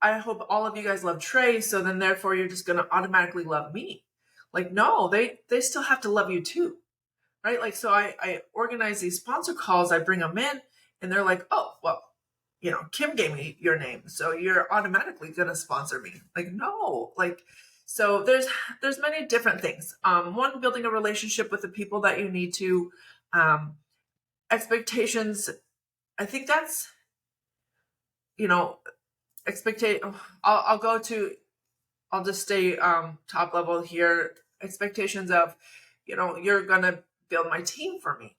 I hope all of you guys love Trey. So then therefore you're just going to automatically love me. Like, no, they still have to love you too. Right. Like, so I organize these sponsor calls, I bring them in and they're like, oh, well, Kim gave me your name, so you're automatically going to sponsor me. Like, no, like, so there's many different things. One, building a relationship with the people that you need to, expectations. I think that's, you know, expectate. I'll go to, I'll just stay, top level here. Expectations of, you're going to build my team for me.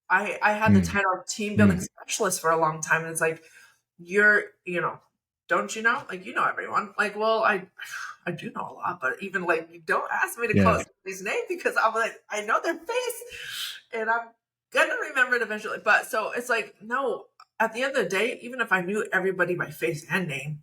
I had the Mm, title of team building mm. specialist for a long time. And it's like, you're, don't you know? Like, everyone. Like, well, I do know a lot, but even like, you don't ask me to Yeah. call somebody's name because I'm like, I know their face and I'm gonna remember it eventually. But so it's like, no, at the end of the day, even if I knew everybody by face and name,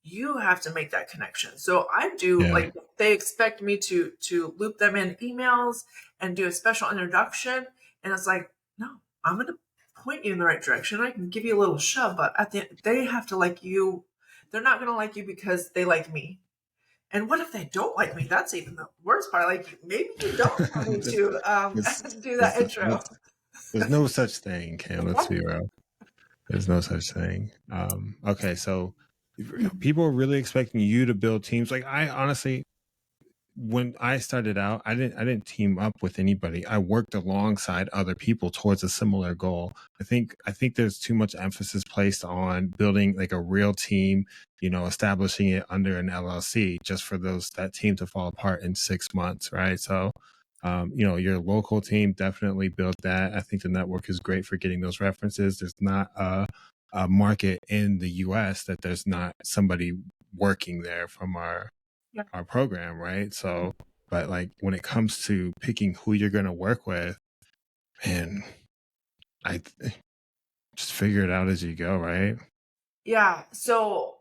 you have to make that connection. So I do, Yeah. like, they expect me to loop them in emails and do a special introduction. And it's like, no, I'm gonna point you in the right direction. I can give you a little shove, but at the end, they have to like you. They're not gonna like you because they like me. And what if they don't like me? That's even the worst part. Like maybe you don't want me to It's, do that it's, intro. there's no such thing, Cam. Let's be real. There's no such thing. Okay, so people are really expecting you to build teams. Like I honestly, when I started out, I didn't team up with anybody. I worked alongside other people towards a similar goal. I think there's too much emphasis placed on building like a real team, establishing it under an LLC just for that team to fall apart in 6 months, right? So, your local team definitely built that. I think the network is great for getting those references. There's not a market in the US that there's not somebody working there from Yeah. our program, right? So, but like when it comes to picking who you're going to work with, man, I just figure it out as you go, right? Yeah. So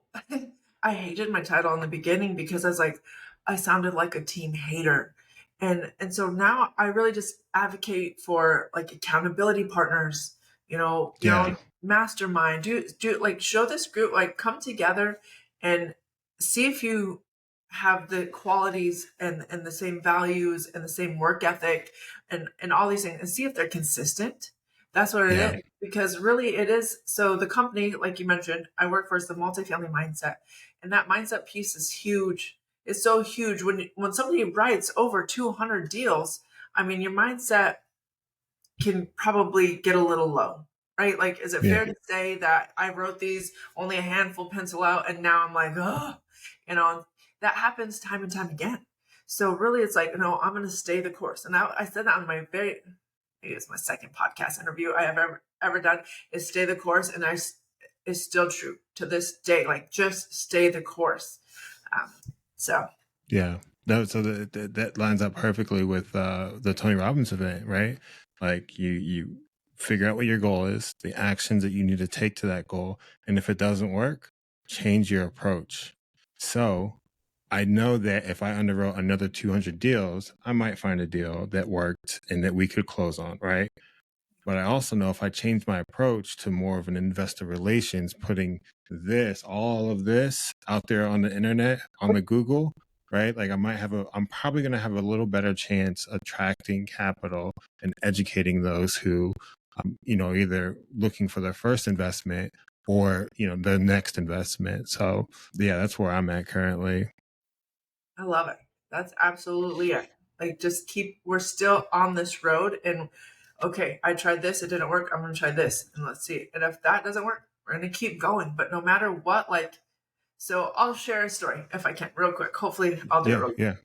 I hated my title in the beginning because I sounded like a team hater. And so now I really just advocate for like accountability partners, your Yeah, own mastermind. Do like show this group, like come together and see if you have the qualities and the same values and the same work ethic and all these things, and see if they're consistent. That's what it yeah, is. Because really it is. So the company, like you mentioned, I work for is the multifamily mindset. And that mindset piece is huge. It's so huge. When somebody writes over 200 deals, I mean, your mindset can probably get a little low, right? Like, is it yeah, fair to say that I wrote these only a handful pencil out and now I'm like, oh, that happens time and time again. So really it's like, no, I'm going to stay the course. And I said that on maybe it's my second podcast interview I have ever done, is stay the course. And is still true to this day. Like just stay the course. Um, so yeah. No, so that lines up perfectly with the Tony Robbins event, right? Like you figure out what your goal is, the actions that you need to take to that goal, and if it doesn't work, change your approach. So I know that if I underwrote another 200 deals, I might find a deal that worked and that we could close on, right? But I also know if I change my approach to more of an investor relations, putting all of this out there on the internet, on the Google, right? Like I'm probably going to have a little better chance attracting capital and educating those who, either looking for their first investment or, their next investment. So yeah, that's where I'm at currently. I love it. That's absolutely it. Like we're still on this road and okay, I tried this, it didn't work. I'm going to try this and let's see. And if that doesn't work, we're going to keep going. But no matter what, so I'll share a story if I can real quick. Hopefully I'll do it Yeah. real quick. Yeah.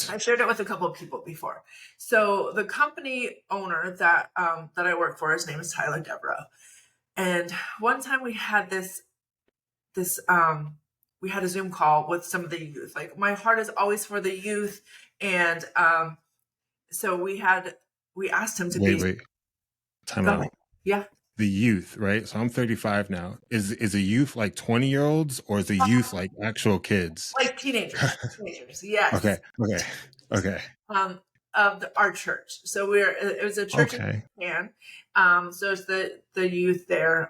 I've shared it with a couple of people before. So the company owner that I work for, his name is Tyler Devereaux. And one time this we had a Zoom call with some of the youth. Like my heart is always for the youth. And so we asked him to Wait, be wait, time going. out. Yeah. The youth, right? So I'm 35 now. Is a youth like 20-year-olds or is a youth like actual kids? Like teenagers. Teenagers, yes. Okay, okay, okay, Um, our church. So it was a church in okay. Japan. So it's the youth there.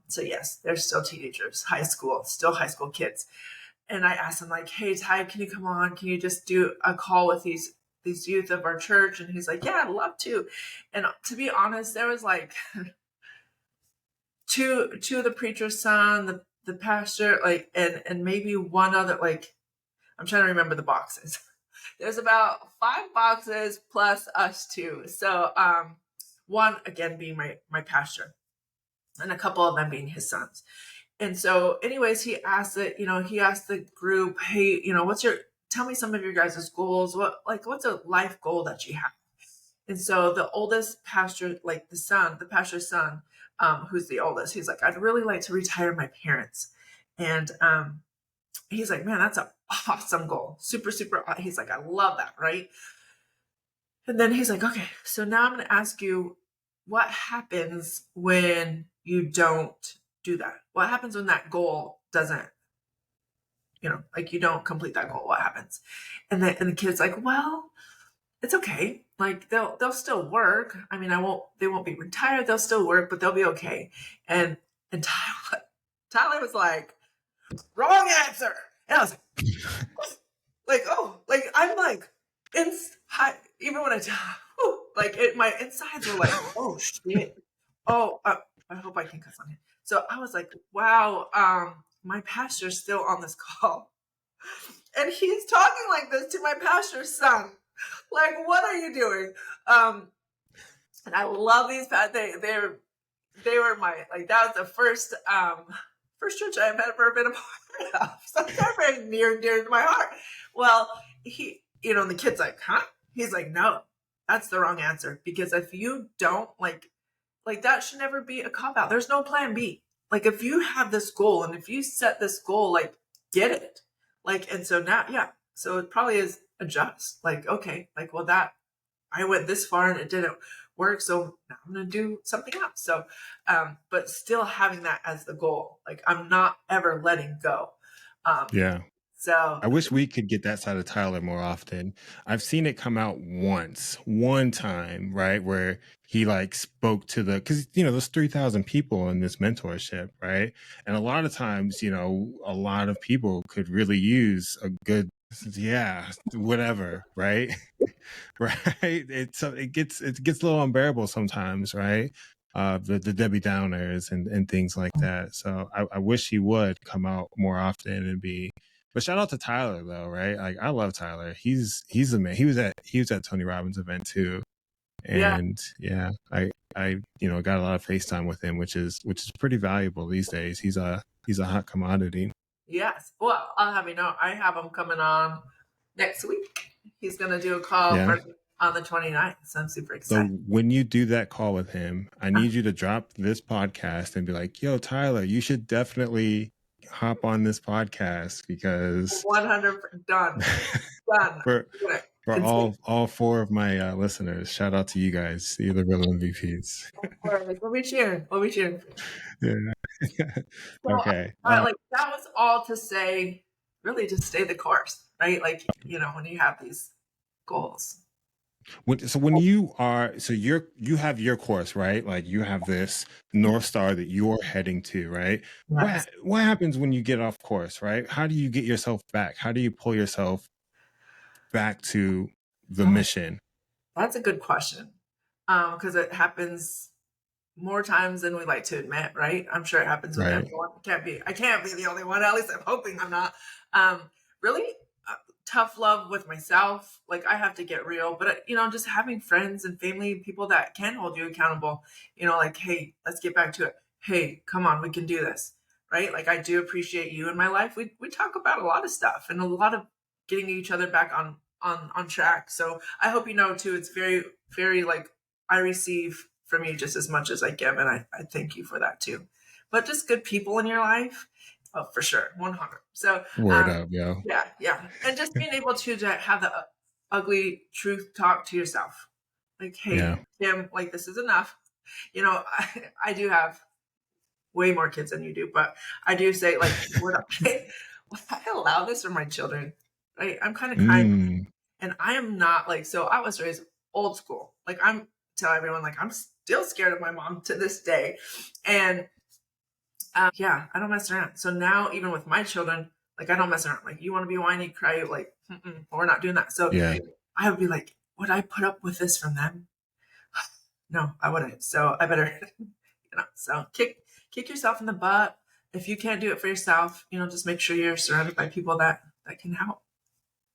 So yes, they're still teenagers, still high school kids. And I asked him like, "Hey Ty, can you come on? Can you just do a call with these youth of our church?" And he's like, "Yeah, I'd love to." And to be honest, there was like two of the preacher's son, the pastor, like, and maybe one other, like, I'm trying to remember the boxes. There's about 5 boxes plus us two. So one again being my pastor and a couple of them being his sons. And so anyways, he asked the group, "Hey, tell me some of your guys' goals. What's a life goal that you have?" And so the oldest pastor, like the pastor's son, who's the oldest, he's like, "I'd really like to retire my parents." And he's like, "Man, that's an awesome goal. Super, super." He's like, "I love that." Right. And then he's like, "Okay, so now I'm going to ask you, what happens when you don't do that? What happens when that goal doesn't, like you don't complete that goal? What happens?" And the kid's like, "Well, it's okay. Like they'll still work. I mean, they won't be retired. They'll still work, but they'll be okay." And Tyler was like, "Wrong answer." And I was like, I'm like, even when my insides were like, "Oh shit." Oh, I hope I can cuss on it. So I was like, wow, my pastor's still on this call. and he's talking like this to my pastor's son. Like, what are you doing? And I love these they were my, like, that was the first church I've ever been a part of. So they're very near and dear to my heart. Well, the kid's like, huh? He's like, no, that's the wrong answer. Because if you don't like that should never be a cop out. There's no plan B. Like, if you have this goal and if you set this goal, like, get it. Like, and so now, yeah. So it probably is adjust. Like, okay, like, well, that I went this far and it didn't work, so now I'm gonna do something else. So, but still having that as the goal. Like, I'm not ever letting go. Yeah. So I wish we could get that side of Tyler more often. I've seen it come out one time, right, where he like spoke to because there's 3,000 people in this mentorship, right? And a lot of times, a lot of people could really use a good, yeah, whatever, right? Right? It gets a little unbearable sometimes, right? The Debbie Downers and things like that. So I wish he would come out more often and be. But shout out to Tyler though, right? Like, I love Tyler. He's the man. He was at Tony Robbins' event too, yeah, and yeah, I got a lot of FaceTime with him, which is pretty valuable these days. He's a hot commodity. yes. Well, I'll have you know, I have him coming on next week. He's gonna do a call Yeah. on the 29th. So I'm super So excited. when you do that call with him, I need you to drop this podcast and be like, "Yo, Tyler, you should definitely hop on this podcast because 100 done. for It's all four of my listeners, shout out to you guys. You're the real MVPs." we'll be cheering. We'll be cheering. Yeah. So, Okay. like, that was all to say, really, just stay the course, right? Like, when you have these goals. When you have your course, right? Like, you have this North Star that you're heading to, right? Yes. What happens when you get off course, right? How do you get yourself back? How do you pull yourself back to the mission? That's a good question. Because it happens more times than we like to admit, right? I'm sure it happens with Right. everyone. I can't be the only one. At least I'm hoping I'm not. Really tough love with myself. Like, I have to get real, but just having friends and family, people that can hold you accountable. Like, hey, let's get back to it. Hey, come on, we can do this, right? Like, I do appreciate you in my life. We talk about a lot of stuff and a lot of getting each other back on track. So I hope too. It's very, very, like, I receive from you just as much as I give, and I thank you for that too. But just good people in your life, oh, for sure, 100. So Word up, yo. yeah, and just being able to have the ugly truth talk to yourself, like, hey, Yeah. Kim, like, this is enough. I do have way more kids than you do, but I do say, like, would I allow this for my children? Right? I'm kind of kind. And I am not like, so I was raised old school. Like, I'm tell everyone, like, I'm still scared of my mom to this day. And yeah, I don't mess around. So now, even with my children, like, I don't mess around. Like, you want to be whiny, cry, like, we're not doing that. So Yeah. I would be like, would I put up with this from them? No, I wouldn't. So I better, so kick yourself in the butt. If you can't do it for yourself, just make sure you're surrounded by people that can help.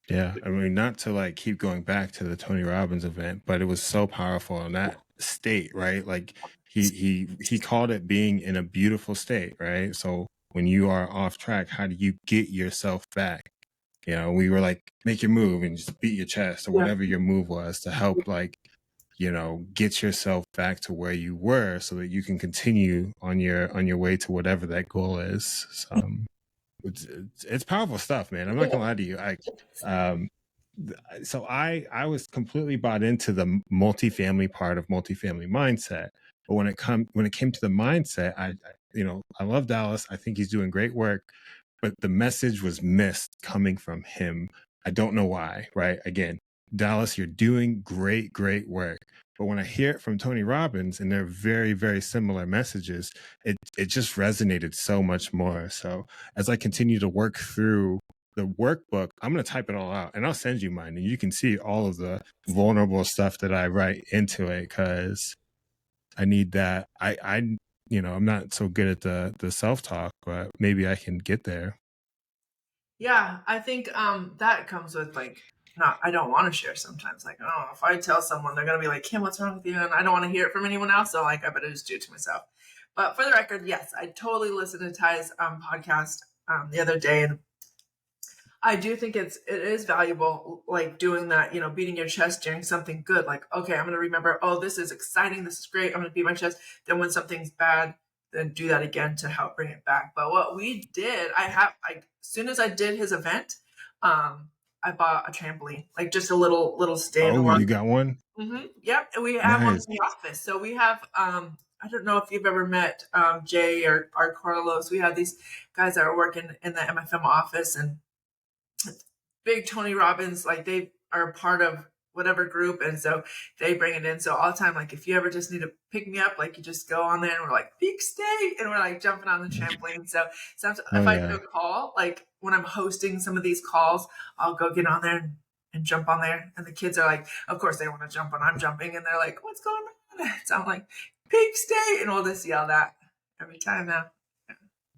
Yeah, I mean, not to like keep going back to the Tony Robbins event, but it was so powerful in that state, right? Like, he called it being in a beautiful state, right? So when you are off track, how do you get yourself back? We were like, make your move and just beat your chest or whatever your move was to help, like, get yourself back to where you were so that you can continue on your way to whatever that goal is. So it's powerful stuff, man. I'm not gonna lie to you. So I was completely bought into the multifamily part of multifamily mindset, but when it came to the mindset, I love Dallas. I think he's doing great work, but the message was missed coming from him. I don't know why. Right? Again, Dallas, you're doing great work. But when I hear it from Tony Robbins and they're very, very similar messages, it just resonated so much more. So as I continue to work through the workbook, I'm going to type it all out and I'll send you mine and you can see all of the vulnerable stuff that I write into it because I need that. I'm not so good at the self-talk, but maybe I can get there. Yeah, I think that comes with like not I don't want to share sometimes. Like, oh, if I tell someone, they're gonna be like, Kim, what's wrong with you? And I don't want to hear it from anyone else. So like I better just do it to myself. But for the record, yes, I totally listened to Ty's podcast the other day, and I do think it is valuable, like doing that, beating your chest during something good. Like, okay, I'm gonna remember, oh, this is exciting, this is great, I'm gonna beat my chest. Then when something's bad, then do that again to help bring it back. But what we did, as soon as I did his event, I bought a trampoline, like just a little stand Oh, one. you got one? Yep, and we have one Nice. in the office. So we have I don't know if you've ever met Jay or Carlos. We have these guys that are working in the MFM office, and big Tony Robbins, like they are part of whatever group, and so they bring it in. So all the time, like if you ever just need to pick me up, like you just go on there, and we're like peak state, and we're like jumping on the trampoline. So sometimes Oh if I do yeah. a call, like when I'm hosting some of these calls, I'll go get on there and jump on there, and the kids are like, of course they want to jump when I'm jumping, and they're like, what's going on? So I'm like peak state, and we'll just yell that every time now.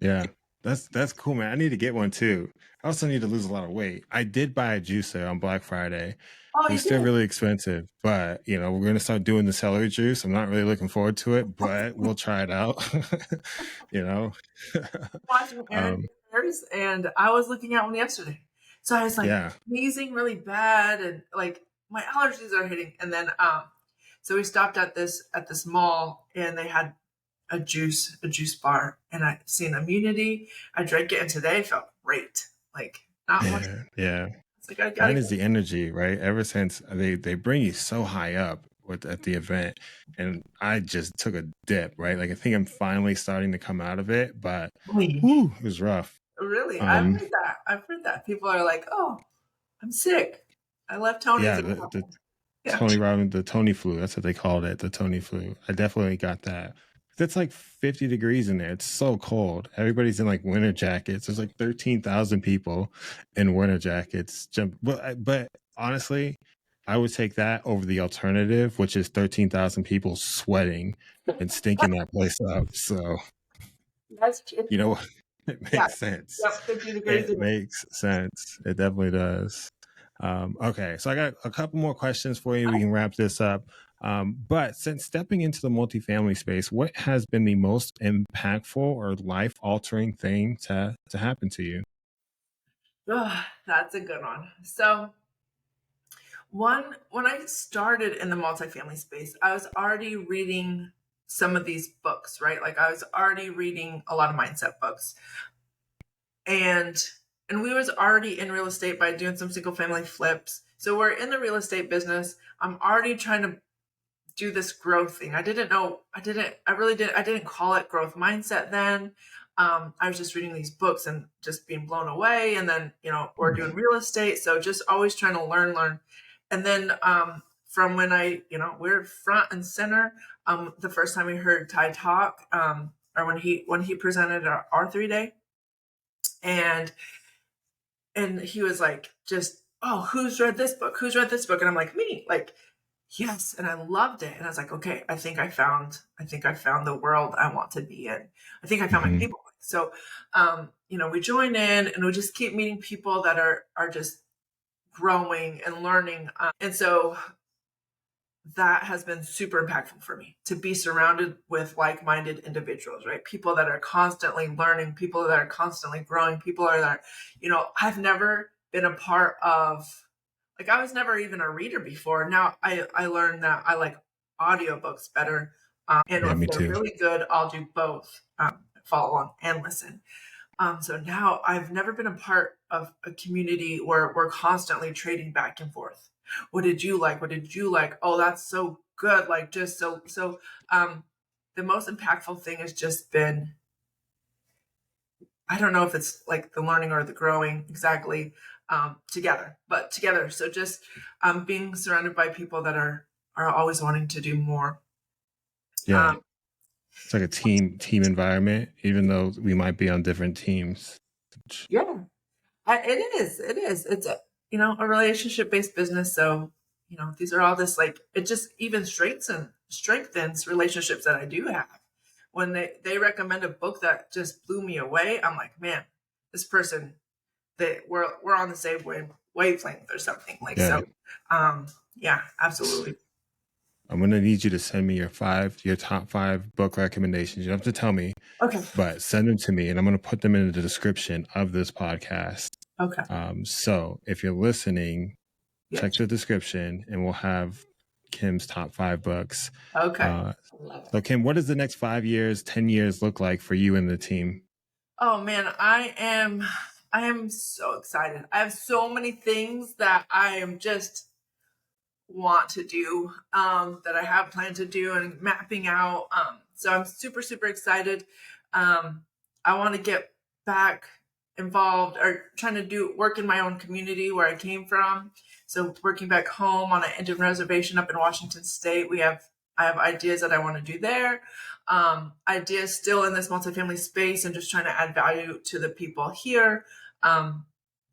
Yeah. That's cool, man. I need to get one too. I also need to lose a lot of weight. I did buy a juicer on Black Friday. Oh, It you was still did. really expensive, but we're gonna start doing the celery juice. I'm not really looking forward to it, but we'll try it out. you know. Watching Aaron um, Paris, and I was looking at one yesterday. So I was like yeah. sneezing really bad, and like my allergies are hitting. And then so we stopped at this mall, and they had a juice bar, and I seen immunity. I drank it, and today I felt great. Like not much. Yeah. Yeah. It's like I gotta Mine get. is the energy, right? Ever since they bring you so high up at the event, and I just took a dip, right? Like I think I'm finally starting to come out of it, but Oy. whoo, it was rough. Really, I've Um, heard that. I've heard that people are like, "Oh, I'm sick. I left Tony's yeah, again." the Yeah. The Tony flu. That's what they called it, the Tony flu. I definitely got that. It's like 50 degrees in there. It's so cold. Everybody's in like winter jackets. There's like 13,000 people in winter jackets. But honestly, I would take that over the alternative, which is 13,000 people sweating and stinking that place up. So, That's true. you know, it Yeah. makes sense. Yep. 50 degrees. It makes sense. It definitely does. Okay, so I got a couple more questions for you. We can wrap this up. But since stepping into the multifamily space, what has been the most impactful or life altering thing to happen to you? Ugh, that's a good one. So, when I started in the multifamily space, I was already reading some of these books, right? Like I was already reading a lot of mindset books, and we was already in real estate by doing some single family flips. So we're in the real estate business. I'm already trying to do this growth thing. I didn't call it growth mindset then. I was just reading these books and just being blown away. And then, we're doing real estate. So just always trying to learn. And then from when we're front and center, the first time we heard Ty talk, or when he presented our R3 day, and he was like, just, oh, who's read this book? Who's read this book? And I'm like, me, like, yes. And I loved it. And I was like, okay, I think I found the world I want to be in. I think I found my Mhm. people. So, we join in, and we just keep meeting people that are just growing and learning. And so that has been super impactful for me, to be surrounded with like-minded individuals, right? People that are constantly learning, people that are constantly growing, people that are, I've never been a part of, like, I was never even a reader before. Now I learned that I like audiobooks better. And Yeah, if me they're too. really good, I'll do both, follow along and listen. So now I've never been a part of a community where we're constantly trading back and forth. What did you like? What did you like? Oh, that's so good. Like, just so. The most impactful thing has just been, I don't know if it's like the learning or the growing exactly, together, but together. So just being surrounded by people that are always wanting to do more. Yeah, Um, it's like a team environment, even though we might be on different teams. yeah. It is. It is. It's a relationship based business. So these are all this, like, it just even strengthens relationships that I do have. When they recommend a book that just blew me away, I'm like, man, this person. that we're on the same wavelength or something like Yeah. so. Yeah, absolutely. I'm gonna need you to send me your top 5 book recommendations. You don't have to tell me, Okay. but send them to me, and I'm gonna put them in the description of this podcast. Okay. So if you're listening, Yeah. check the description, and we'll have Kim's top 5 books. Okay. So Kim, what does the next 5 years, 10 years look like for you and the team? Oh man, I am so excited. I have so many things that I am just want to do, that I have planned to do and mapping out. So I'm super, super excited. I want to get back involved or trying to do work in my own community where I came from. So working back home on an Indian reservation up in Washington State, I have ideas that I want to do there. Ideas still in this multifamily space and just trying to add value to the people here.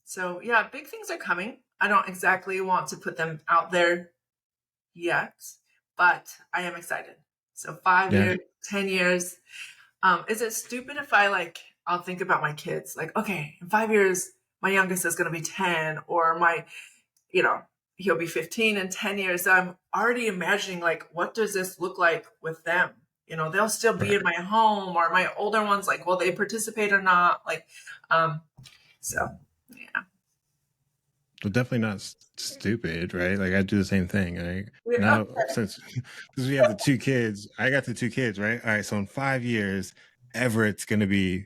So yeah, big things are coming. I don't exactly want to put them out there yet, but I am excited. So 5 years, 10 years. Is it stupid if I'll think about my kids like, okay, in 5 years, my youngest is going to be 10 or he'll be 15 in 10 years. So I'm already imagining like, what does this look like with them? They'll still be in my home or my older ones, like, will they participate or not? So yeah. Well, definitely not stupid, right? Like I do the same thing. Yeah. Now, since we have the 2 kids, I got the 2 kids, right? All right, so in 5 years, Everett's going to be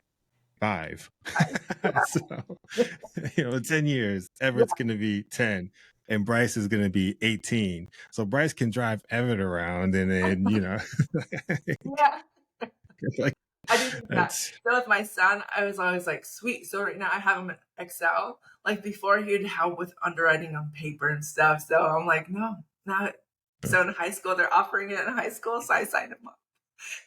5. So, 10 years, Everett's going to be 10, and Bryce is going to be 18. So Bryce can drive Everett around, and then Yeah. like I do think that. that's So with my son, I was always like, sweet. So right now I have him in Excel. Like before he'd help with underwriting on paper and stuff. So I'm like, no, not. So in high school, they're offering it in high school. So I signed him up.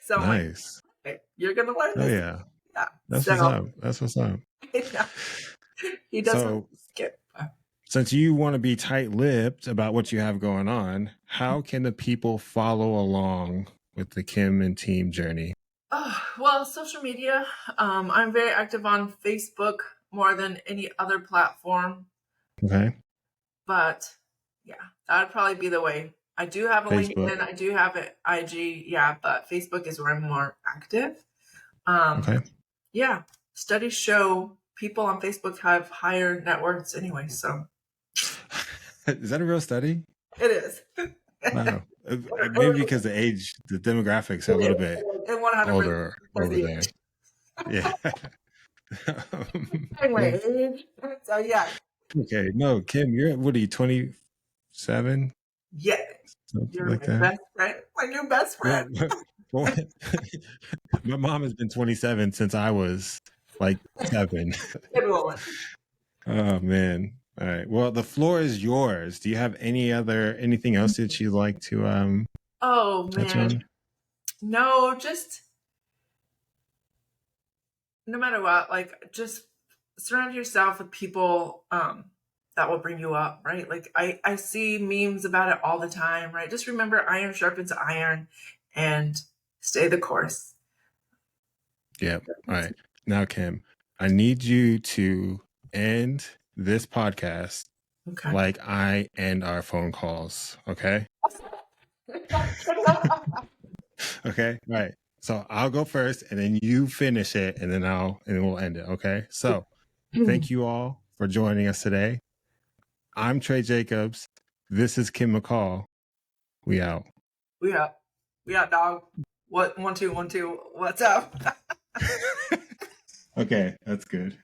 So I'm like, nice. okay, you're going to learn Oh this. yeah, Yeah. that's what's So up. That's what's up. yeah, he doesn't So skip. since you want to be tight-lipped about what you have going on, how can the people follow along with the Kim and team journey? Oh, well, social media. I'm very active on Facebook more than any other platform. Okay. But yeah, that would probably be the way. I do have a Facebook. LinkedIn, I do have an IG, yeah, but Facebook is where I'm more active. Um, Okay. yeah, studies show people on Facebook have higher net worths anyway, so Is that a real study? it is. Wow. Maybe because the demographics are a little bit And 100% older because over the there. age. Yeah. Anyway, so yeah, Okay. No, Kim, what are you, 27? yeah, Something you're like my that? best friend, my new best Well, friend. well, my mom has been 27 since I was like 7. Good woman. Oh man. All right. Well, the floor is yours. Do you have anything else that you'd like to Oh touch man, on? no, just no matter what, like just surround yourself with people that will bring you up, right? Like I see memes about it all the time, right? Just remember iron sharpens iron and stay the course. Yep. All right. Now, Kim, I need you to end this podcast Okay. like I end our phone calls. Okay. Okay. All right. So I'll go first and then you finish it and then we'll end it. Okay. So thank you all for joining us today. I'm Trey Jacobs. This is Kim McCall. We out. We up. We out, dog. What 1 2 1 2? What's up? Okay, that's good.